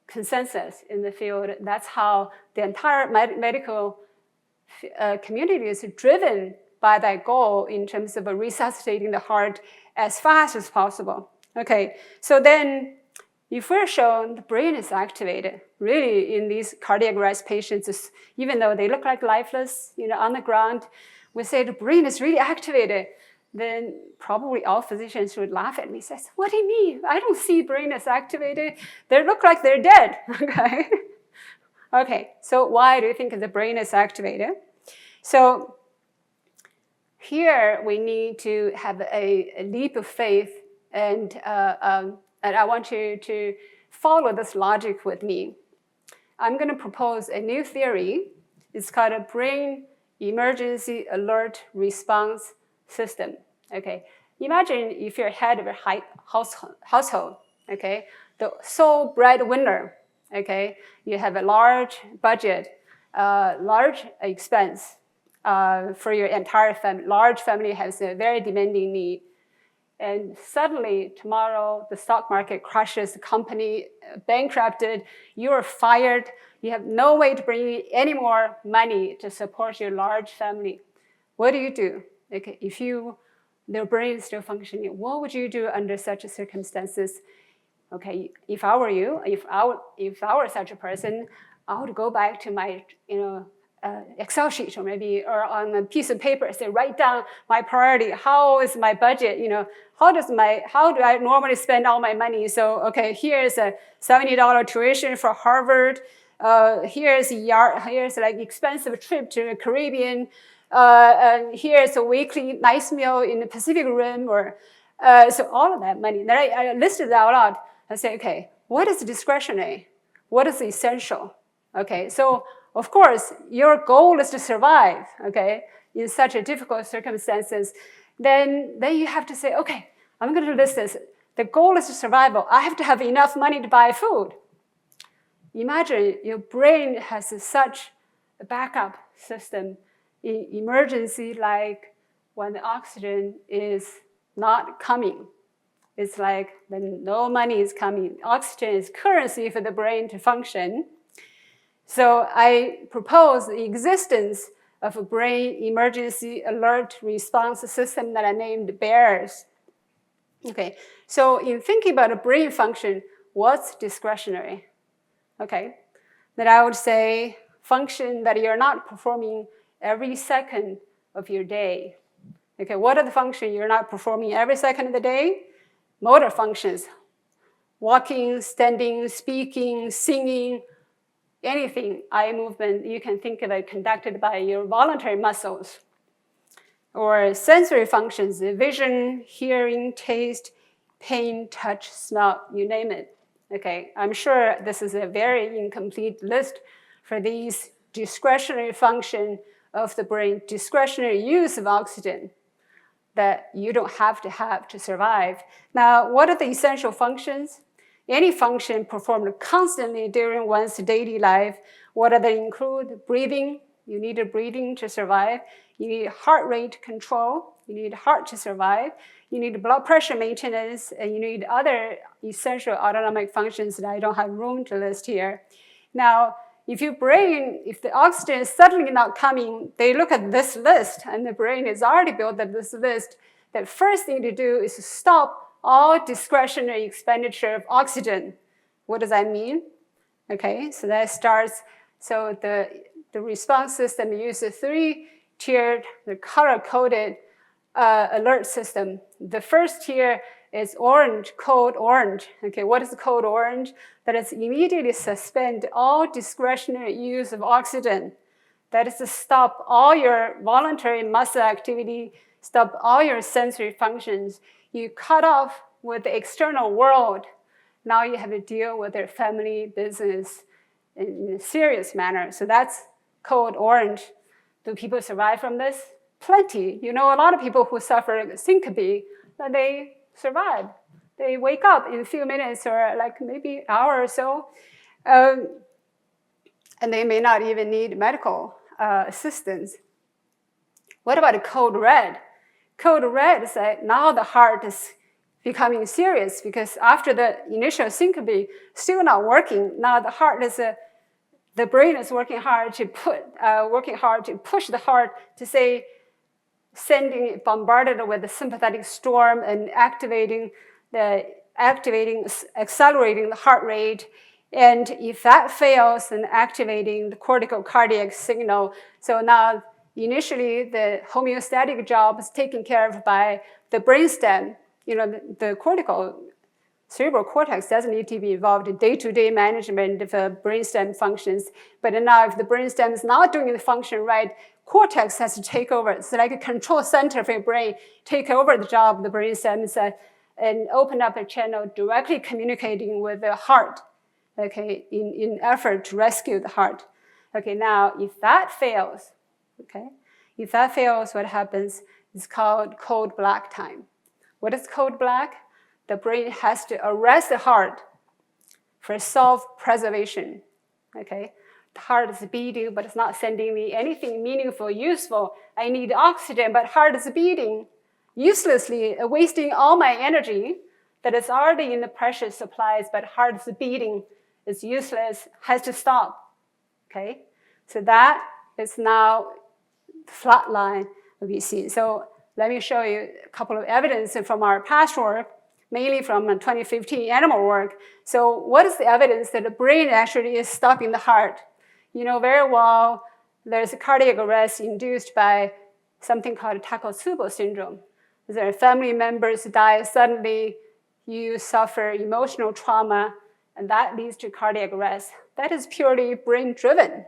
consensus in the field. That's how the entire medical community is driven by that goal in terms of resuscitating the heart as fast as possible. Okay, so then if we're shown the brain is activated, really in these cardiac arrest patients, even though they look like lifeless, on the ground, we say the brain is really activated, then probably all physicians would laugh at me and say, what do you mean? I don't see brain is activated. They look like they're dead, okay? Okay, so why do you think the brain is activated? So here we need to have a leap of faith, and I want you to follow this logic with me. I'm going to propose a new theory. It's called a brain emergency alert response system. Okay, imagine if you're head of a household. Okay, the sole breadwinner. Okay, you have a large budget, large expense for your entire family. Large family has a very demanding need, and suddenly tomorrow the stock market crashes, the company bankrupted, you are fired. You have no way to bring in any more money to support your large family. What do? Okay, if their brain is still functioning, what would you do under such circumstances? Okay, if I were you, if I were such a person, I would go back to my Excel sheet or on a piece of paper, say write down my priority. How is my budget? How do I normally spend all my money? So okay, here's a $70 tuition for Harvard. Here's like expensive trip to the Caribbean. Here's a weekly nice meal in the Pacific Rim, so all of that money. Then I listed it out loud. I say, okay, what is discretionary? What is essential? Okay, so of course, your goal is to survive, okay, in such a difficult circumstances. Then you have to say, okay, I'm going to list this. The goal is survival. I have to have enough money to buy food. Imagine your brain has such a backup system in emergency, like when the oxygen is not coming. It's like when no money is coming. Oxygen is currency for the brain to function. So I propose the existence of a brain emergency alert response system that I named BEARS. Okay, so in thinking about a brain function, what's discretionary? Okay, then I would say function that you're not performing every second of your day. Okay, what are the functions you're not performing every second of the day? Motor functions, walking, standing, speaking, singing, anything, eye movement, you can think of it conducted by your voluntary muscles. Or sensory functions, vision, hearing, taste, pain, touch, smell, you name it. Okay, I'm sure this is a very incomplete list for these discretionary function of the brain, discretionary use of oxygen. that you don't have to survive. Now, what are the essential functions? Any function performed constantly during one's daily life. What do they include? Breathing. You need a breathing to survive. You need heart rate control. You need heart to survive. You need blood pressure maintenance, and you need other essential autonomic functions that I don't have room to list here. Now, if the oxygen is suddenly not coming, they look at this list, and the brain is already built up this list. The first thing to do is to stop all discretionary expenditure of oxygen. What does that mean? Okay, so that starts, so the response system uses a three-tiered, the color-coded alert system. The first tier is orange, code orange. Okay, what is code orange? That is immediately suspend all discretionary use of oxygen. That is to stop all your voluntary muscle activity, stop all your sensory functions. You cut off with the external world. Now you have to deal with their family, business in a serious manner. So that's code orange. Do people survive from this? Plenty. You know, a lot of people who suffer syncope, they survive. They wake up in a few minutes or like maybe an hour or so, and they may not even need medical assistance. What about the code red? Code red is that now the heart is becoming serious because after the initial syncope, still not working. Now the heart is the brain is working hard to push the heart to say, sending it bombarded with the sympathetic storm and accelerating the heart rate. And if that fails, then activating the cortical cardiac signal. So now initially the homeostatic job is taken care of by the brainstem. You know, the cortical cerebral cortex doesn't need to be involved in day-to-day management of brainstem functions. But now if the brainstem is not doing the function right, cortex has to take over. It's like a control center for your brain, take over the job of the brainstem and open up a channel directly communicating with the heart, okay, in effort to rescue the heart. Okay, now if that fails, what happens is called code black time. What is code black? The brain has to arrest the heart for self-preservation, okay? The heart is beating, but it's not sending me anything meaningful, useful. I need oxygen, but heart is beating uselessly, wasting all my energy that is already in the precious supplies, but heart is beating, is useless, has to stop, okay? So that is now the flat line we see. So let me show you a couple of evidence from our past work, mainly from 2015 animal work. So what is the evidence that the brain actually is stopping the heart? You know very well there's a cardiac arrest induced by something called Takotsubo syndrome. Their family members die suddenly, you suffer emotional trauma, and that leads to cardiac arrest. That is purely brain-driven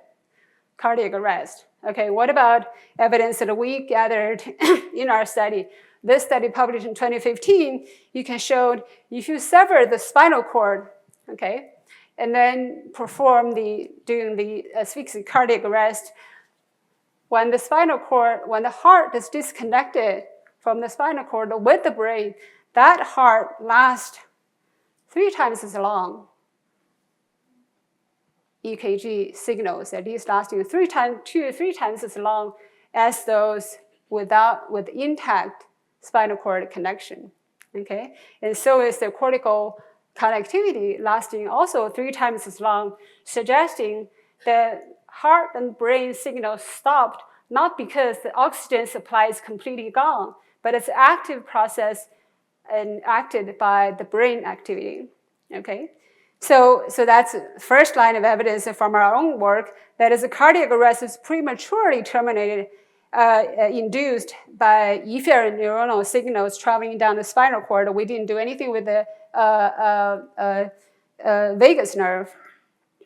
cardiac arrest. Okay, what about evidence that we gathered in our study? This study published in 2015, you can show if you sever the spinal cord, okay, and then during the asphyxic cardiac arrest, when the heart is disconnected from the spinal cord with the brain, that heart lasts 3 times as long. EKG signals, at least lasting 2 to 3 times as long as those with intact spinal cord connection, okay? And so is the cortical connectivity lasting also 3 times as long, suggesting that heart and brain signals stopped not because the oxygen supply is completely gone, but it's an active process and acted by the brain activity, okay? So that's the first line of evidence from our own work, that is a cardiac arrest is prematurely terminated, induced by efferent neuronal signals traveling down the spinal cord. We didn't do anything with the vagus nerve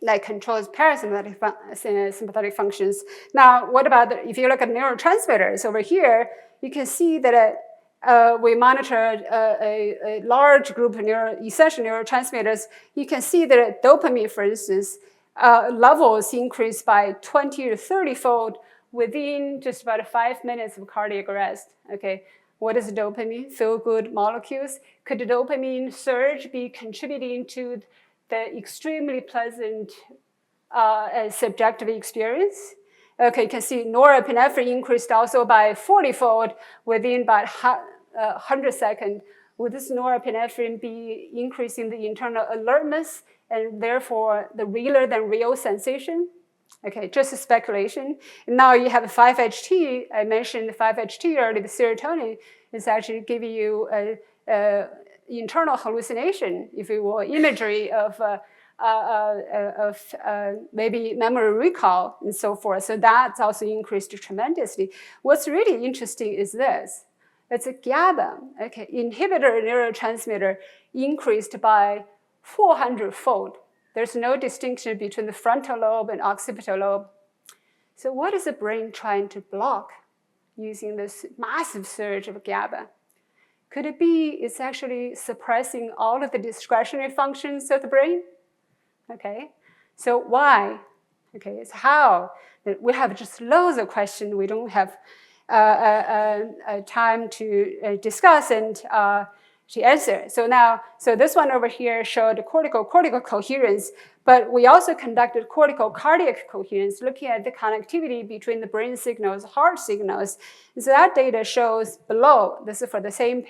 that controls parasympathetic functions. Now, what about if you look at neurotransmitters over here, you can see that we monitored a large group of essential neurotransmitters. You can see that dopamine, for instance, levels increased by 20 to 30-fold within just about 5 minutes of cardiac arrest. Okay, What is dopamine? Feel-good molecules. Could the dopamine surge be contributing to the extremely pleasant subjective experience? Okay, you can see norepinephrine increased also by 40-fold within about 100 seconds. Would this norepinephrine be increasing the internal alertness and therefore the realer than real sensation? Okay, just a speculation. And now you have a 5-HT. I mentioned 5-HT earlier. The serotonin is actually giving you a internal hallucination, if you will, imagery of maybe memory recall and so forth. So that's also increased tremendously. What's really interesting is this. It's a GABA, okay, inhibitor neurotransmitter increased by 400-fold. There's no distinction between the frontal lobe and occipital lobe. So what is the brain trying to block using this massive surge of GABA? Could it be it's actually suppressing all of the discretionary functions of the brain? Okay, so why? Okay, it's how. We have just loads of questions we don't have time to discuss and to answer. So this one over here showed cortical coherence, but we also conducted cortical cardiac coherence, looking at the connectivity between the brain signals, heart signals. And so that data shows below, this is for the same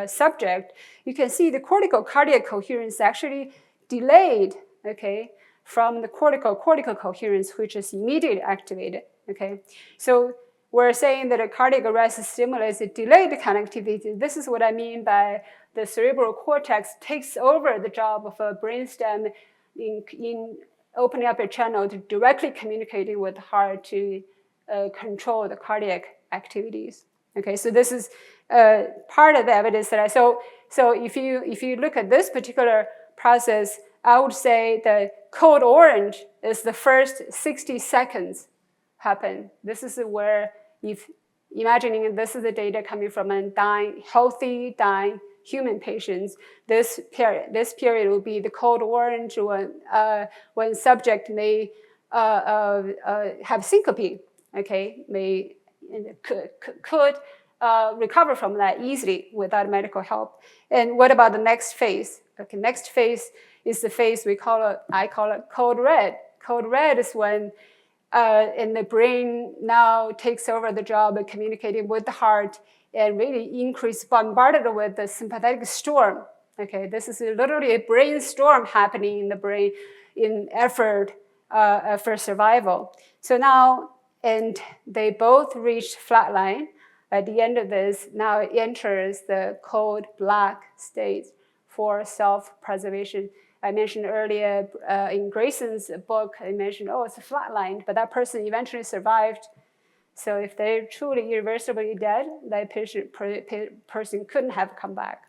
subject, you can see the cortical cardiac coherence actually delayed, okay, from the cortical coherence, which is immediately activated, okay? So we're saying that a cardiac arrest stimulates a delayed connectivity. This is what I mean by the cerebral cortex takes over the job of a brainstem in opening up a channel to directly communicating with the heart to control the cardiac activities. Okay, so this is part of the evidence that so if you look at this particular process, I would say the code orange is the first 60 seconds happen. This is where, if imagining this is the data coming from a healthy dying human patients, this period will be the code orange when subject may have syncope, okay, could recover from that easily without medical help. And what about the next phase? Okay, next phase is the phase I call it code red. Code red is when and the brain now takes over the job of communicating with the heart and really bombarded with the sympathetic storm. Okay, this is literally a brain storm happening in the brain in effort for survival. So now, and they both reached flatline. At the end of this, now it enters the cold black state for self-preservation. I mentioned earlier in Grayson's book, I mentioned, it's a flatline, but that person eventually survived. So if they're truly irreversibly dead, that person couldn't have come back.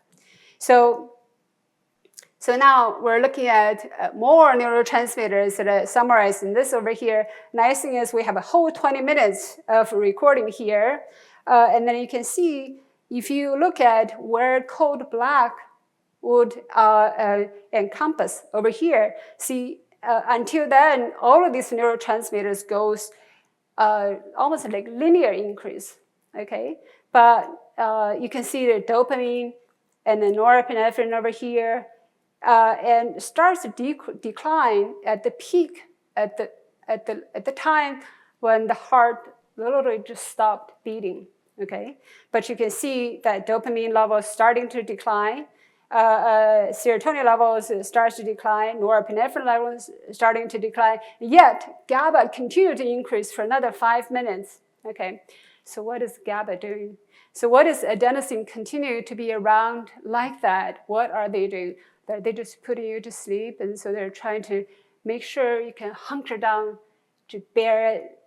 So now we're looking at more neurotransmitters that are summarized in this over here. Nice thing is we have a whole 20 minutes of recording here. And then you can see, if you look at where code black would encompass over here, see, until then, all of these neurotransmitters goes almost like linear increase, okay? But you can see the dopamine and the norepinephrine over here, and starts to decline at the peak at the time when the heart literally just stopped beating, okay? But you can see that dopamine level is starting to decline. Serotonin levels starts to decline, norepinephrine levels starting to decline, yet GABA continued to increase for another 5 minutes, okay? So what is GABA doing? So what is adenosine continue to be around like that? What are they doing? They're just putting you to sleep, and so they're trying to make sure you can hunker down to bear it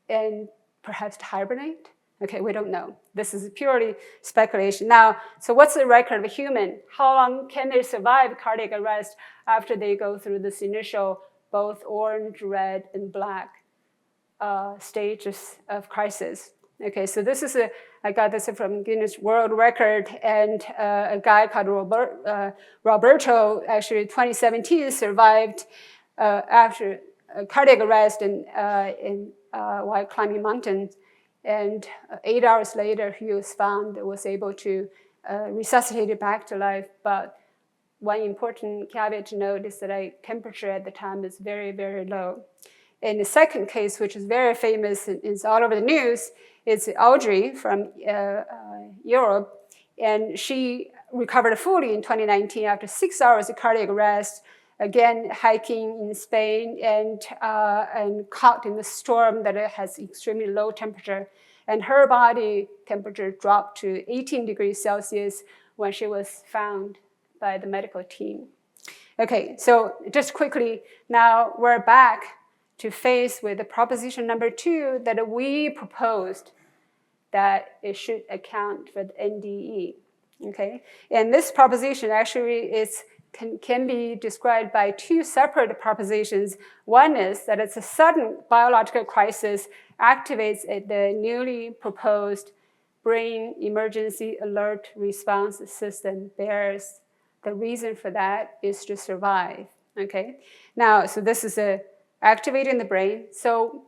and perhaps to hibernate? Okay, we don't know. This is purely speculation. Now, so what's the record of a human? How long can they survive cardiac arrest after they go through this initial both orange, red, and black stages of crisis? Okay, so this is I got this from Guinness World Record, and a guy called Roberto, actually 2017, survived after cardiac arrest while climbing mountains. And 8 hours later, he was found, was able to resuscitate it back to life. But one important caveat to note is that temperature at the time is very, very low. And the second case, which is very famous and is all over the news, is Audrey from Europe. And she recovered fully in 2019 after 6 hours of cardiac arrest, again hiking in Spain and caught in the storm that it has extremely low temperature. And her body temperature dropped to 18 degrees Celsius when she was found by the medical team. Okay, so just quickly, now we're back to face with the proposition number 2 that we proposed, that it should account for the NDE. Okay, and this proposition actually can be described by 2 separate propositions. One is that it's a sudden biological crisis activates the newly proposed brain emergency alert response system, BEARS. The reason for that is to survive. Okay, now so this is activating the brain. So,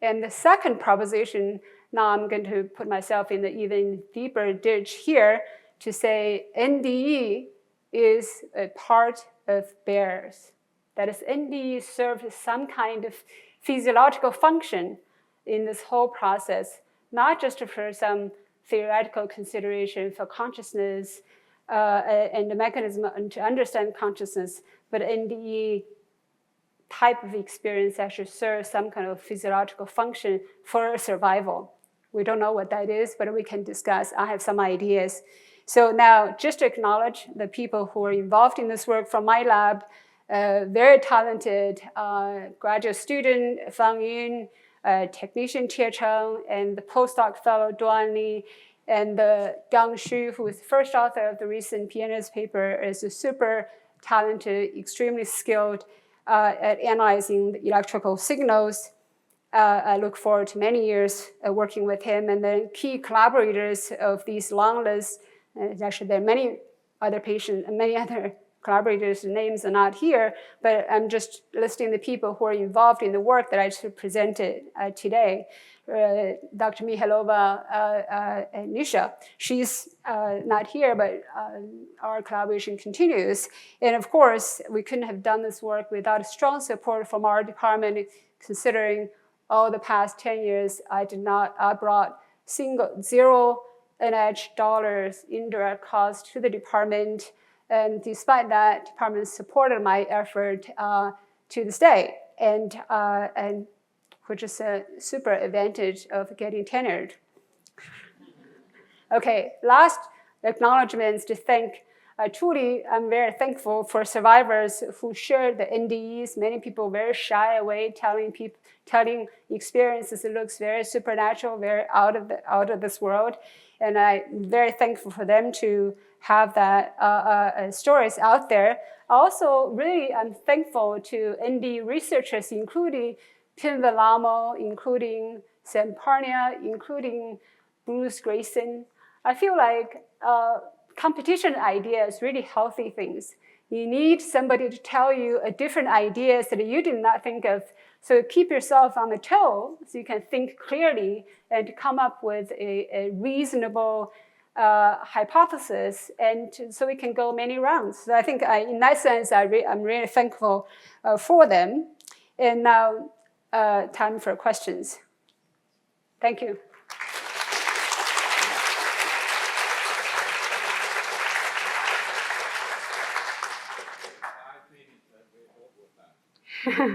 and the second proposition, now I'm going to put myself in the even deeper ditch here to say NDE is a part of BEARS. That is, NDE serves some kind of physiological function in this whole process, not just for some theoretical consideration for consciousness and the mechanism to understand consciousness, but NDE type of experience actually serves some kind of physiological function for survival. We don't know what that is, but we can discuss. I have some ideas. So now, just to acknowledge the people who are involved in this work from my lab, very talented graduate student Fang Yun, technician Tie Cheng, and the postdoc fellow Duan Li, and Gang Xu, who is the first author of the recent PNAS paper, is a super talented, extremely skilled at analyzing the electrical signals. I look forward to many years working with him. And then key collaborators of these long lists, actually there are many other patients and many other collaborators' names are not here, but I'm just listing the people who are involved in the work that I just presented today. Dr. Mihailova Nisha, she's not here, but our collaboration continues. And of course, we couldn't have done this work without strong support from our department, considering all the past 10 years, I brought zero NIH dollars indirect cost to the department. And despite that, department supported my effort to this day, and which is a super advantage of getting tenured. Okay, last acknowledgements to thank. Truly, I'm very thankful for survivors who shared the NDEs. Many people very shy away, telling experiences. It looks very supernatural, very out of this world, and I'm very thankful for them to have that stories out there. Also, really, I'm thankful to ND researchers, including Tim Vellamo, including Sam Parnia, including Bruce Grayson. I feel like competition ideas really healthy things. You need somebody to tell you a different ideas that you did not think of. So keep yourself on the toe so you can think clearly and come up with a reasonable hypothesis, and so we can go many rounds. So I think in that sense, I'm really thankful for them. And now, time for questions. Thank you.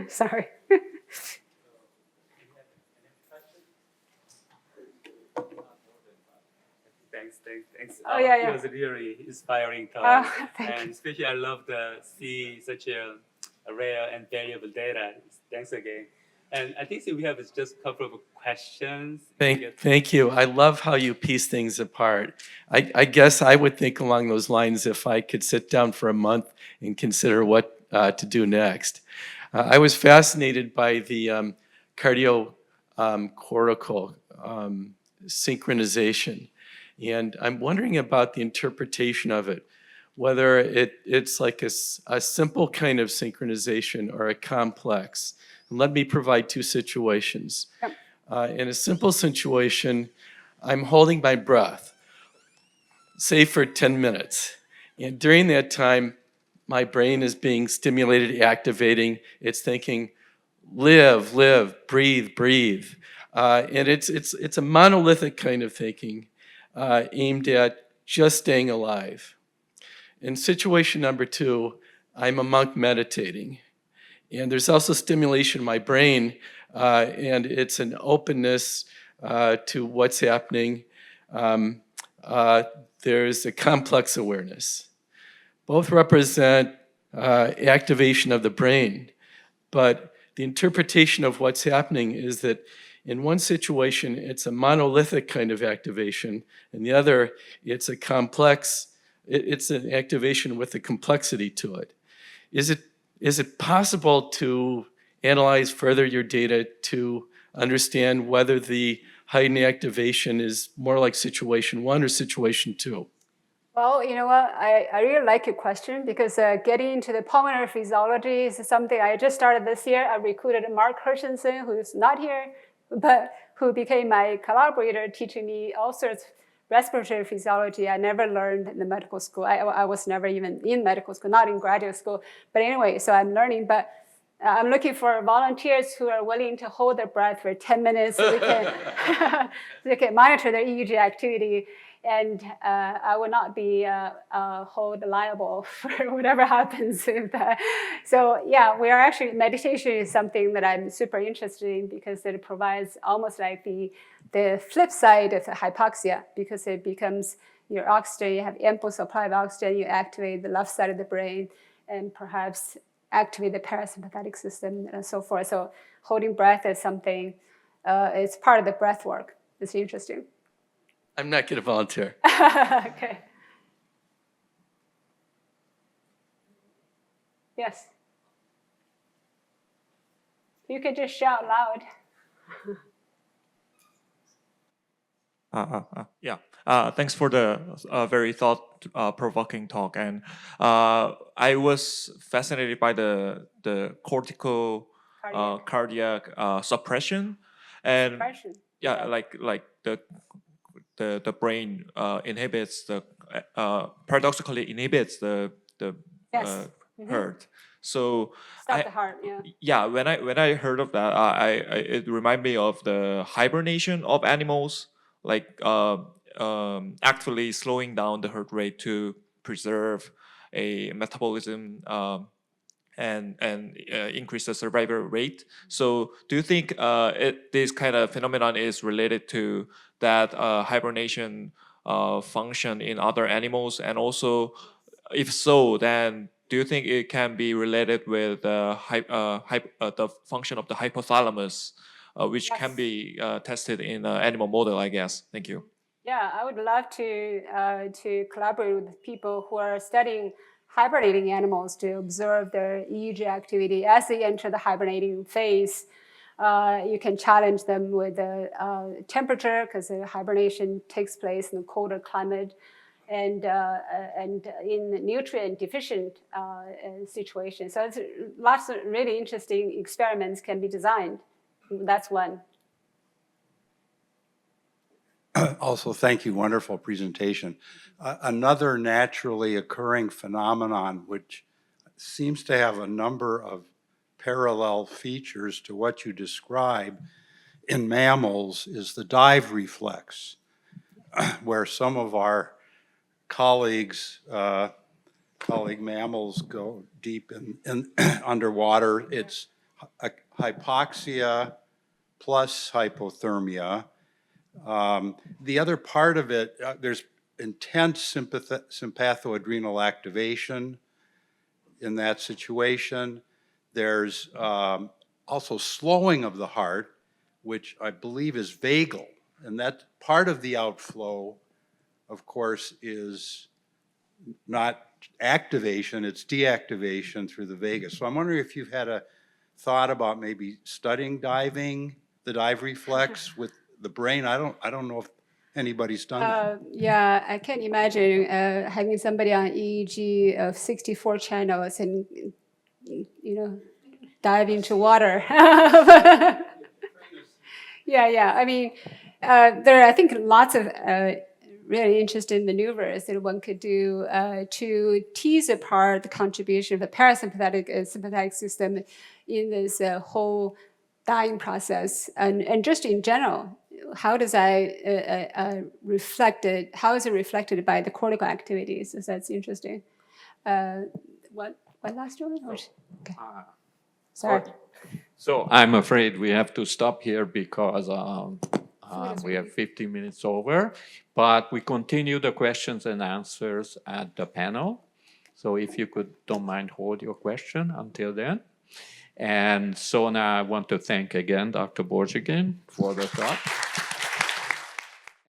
Sorry. Thanks. Oh, yeah. It was a really inspiring talk. And especially I love to see such a rare and valuable data. Thanks again. And I think we have just a couple of questions. Thank you. I love how you piece things apart. I guess I would think along those lines if I could sit down for a month and consider what to do next. I was fascinated by the cardio-cortical synchronization. And I'm wondering about the interpretation of it, whether it's like a simple kind of synchronization or a complex. And let me provide two situations. Yep. In a simple situation, I'm holding my breath, say for 10 minutes. And during that time, my brain is being stimulated, activating. It's thinking, live, live, breathe, breathe. And it's a monolithic kind of thinking aimed at just staying alive. In situation number 2, I'm a monk meditating. And there's also stimulation in my brain, and it's an openness to what's happening. There's a complex awareness. Both represent activation of the brain, but the interpretation of what's happening is that in one situation, it's a monolithic kind of activation, and the other, it's a complex, it's an activation with a complexity to it. Is it possible to analyze further your data to understand whether the heightened activation is more like situation 1 or situation 2? Well, you know what? I really like your question because getting into the pulmonary physiology is something I just started this year. I recruited Mark Hershenson, who's not here, but who became my collaborator, teaching me all sorts of respiratory physiology I never learned in the medical school. I was never even in medical school, not in graduate school. But anyway, so I'm learning. But I'm looking for volunteers who are willing to hold their breath for 10 minutes so they can monitor their EEG activity. And I will not be held liable for whatever happens with that. So yeah, we are actually, meditation is something that I'm super interested in because it provides almost like the flip side of the hypoxia, because it becomes your oxygen, you have ample supply of oxygen, you activate the left side of the brain and perhaps activate the parasympathetic system and so forth. So holding breath is something, it's part of the breath work. It's interesting. I'm not going to volunteer. Okay. Yes. You can just shout loud. Yeah. Thanks for the very thought-provoking talk, and I was fascinated by the cortical cardiac suppression, and Suppression. yeah, like the brain inhibits the paradoxically inhibits the Yes. heart. So Stop the heart, yeah. yeah, when I heard of that, it reminded me of the hibernation of animals, like actually slowing down the heart rate to preserve a metabolism and increase the survival rate. So do you think this kind of phenomenon is related to that hibernation function in other animals? And also, if so, then do you think it can be related with the function of the hypothalamus, which can be tested in an animal model, I guess? Thank you. Yeah, I would love to collaborate with people who are studying hibernating animals to observe their EEG activity as they enter the hibernating phase. You can challenge them with the temperature, because the hibernation takes place in a colder climate, and in nutrient deficient situations. So it's lots of really interesting experiments can be designed. That's one. Also, thank you. Wonderful presentation. Another naturally occurring phenomenon, which seems to have a number of parallel features to what you describe in mammals, is the dive reflex, where some of our colleague mammals go deep in underwater. It's hypoxia plus hypothermia. The other part of it, there's intense sympathoadrenal activation in that situation. There's also slowing of the heart, which I believe is vagal. And that part of the outflow, of course, is not activation, it's deactivation through the vagus. So I'm wondering if you've had a thought about maybe studying diving, the dive reflex with the brain. I don't know if anybody's done that. Yeah, I can imagine having somebody on EEG of 64 channels and, dive into water. Yeah. I mean, there are, I think, lots of really interesting maneuvers that one could do to tease apart the contribution of the parasympathetic and sympathetic system in this whole dying process. And just in general, how does that reflected? How is it reflected by the cortical activities? So that's interesting. What last one? Okay. Sorry. So I'm afraid we have to stop here because is we have 15 minutes over, but we continue the questions and answers at the panel. So if you don't mind, hold your question until then. And so now I want to thank again Dr. Borjigin for the talk.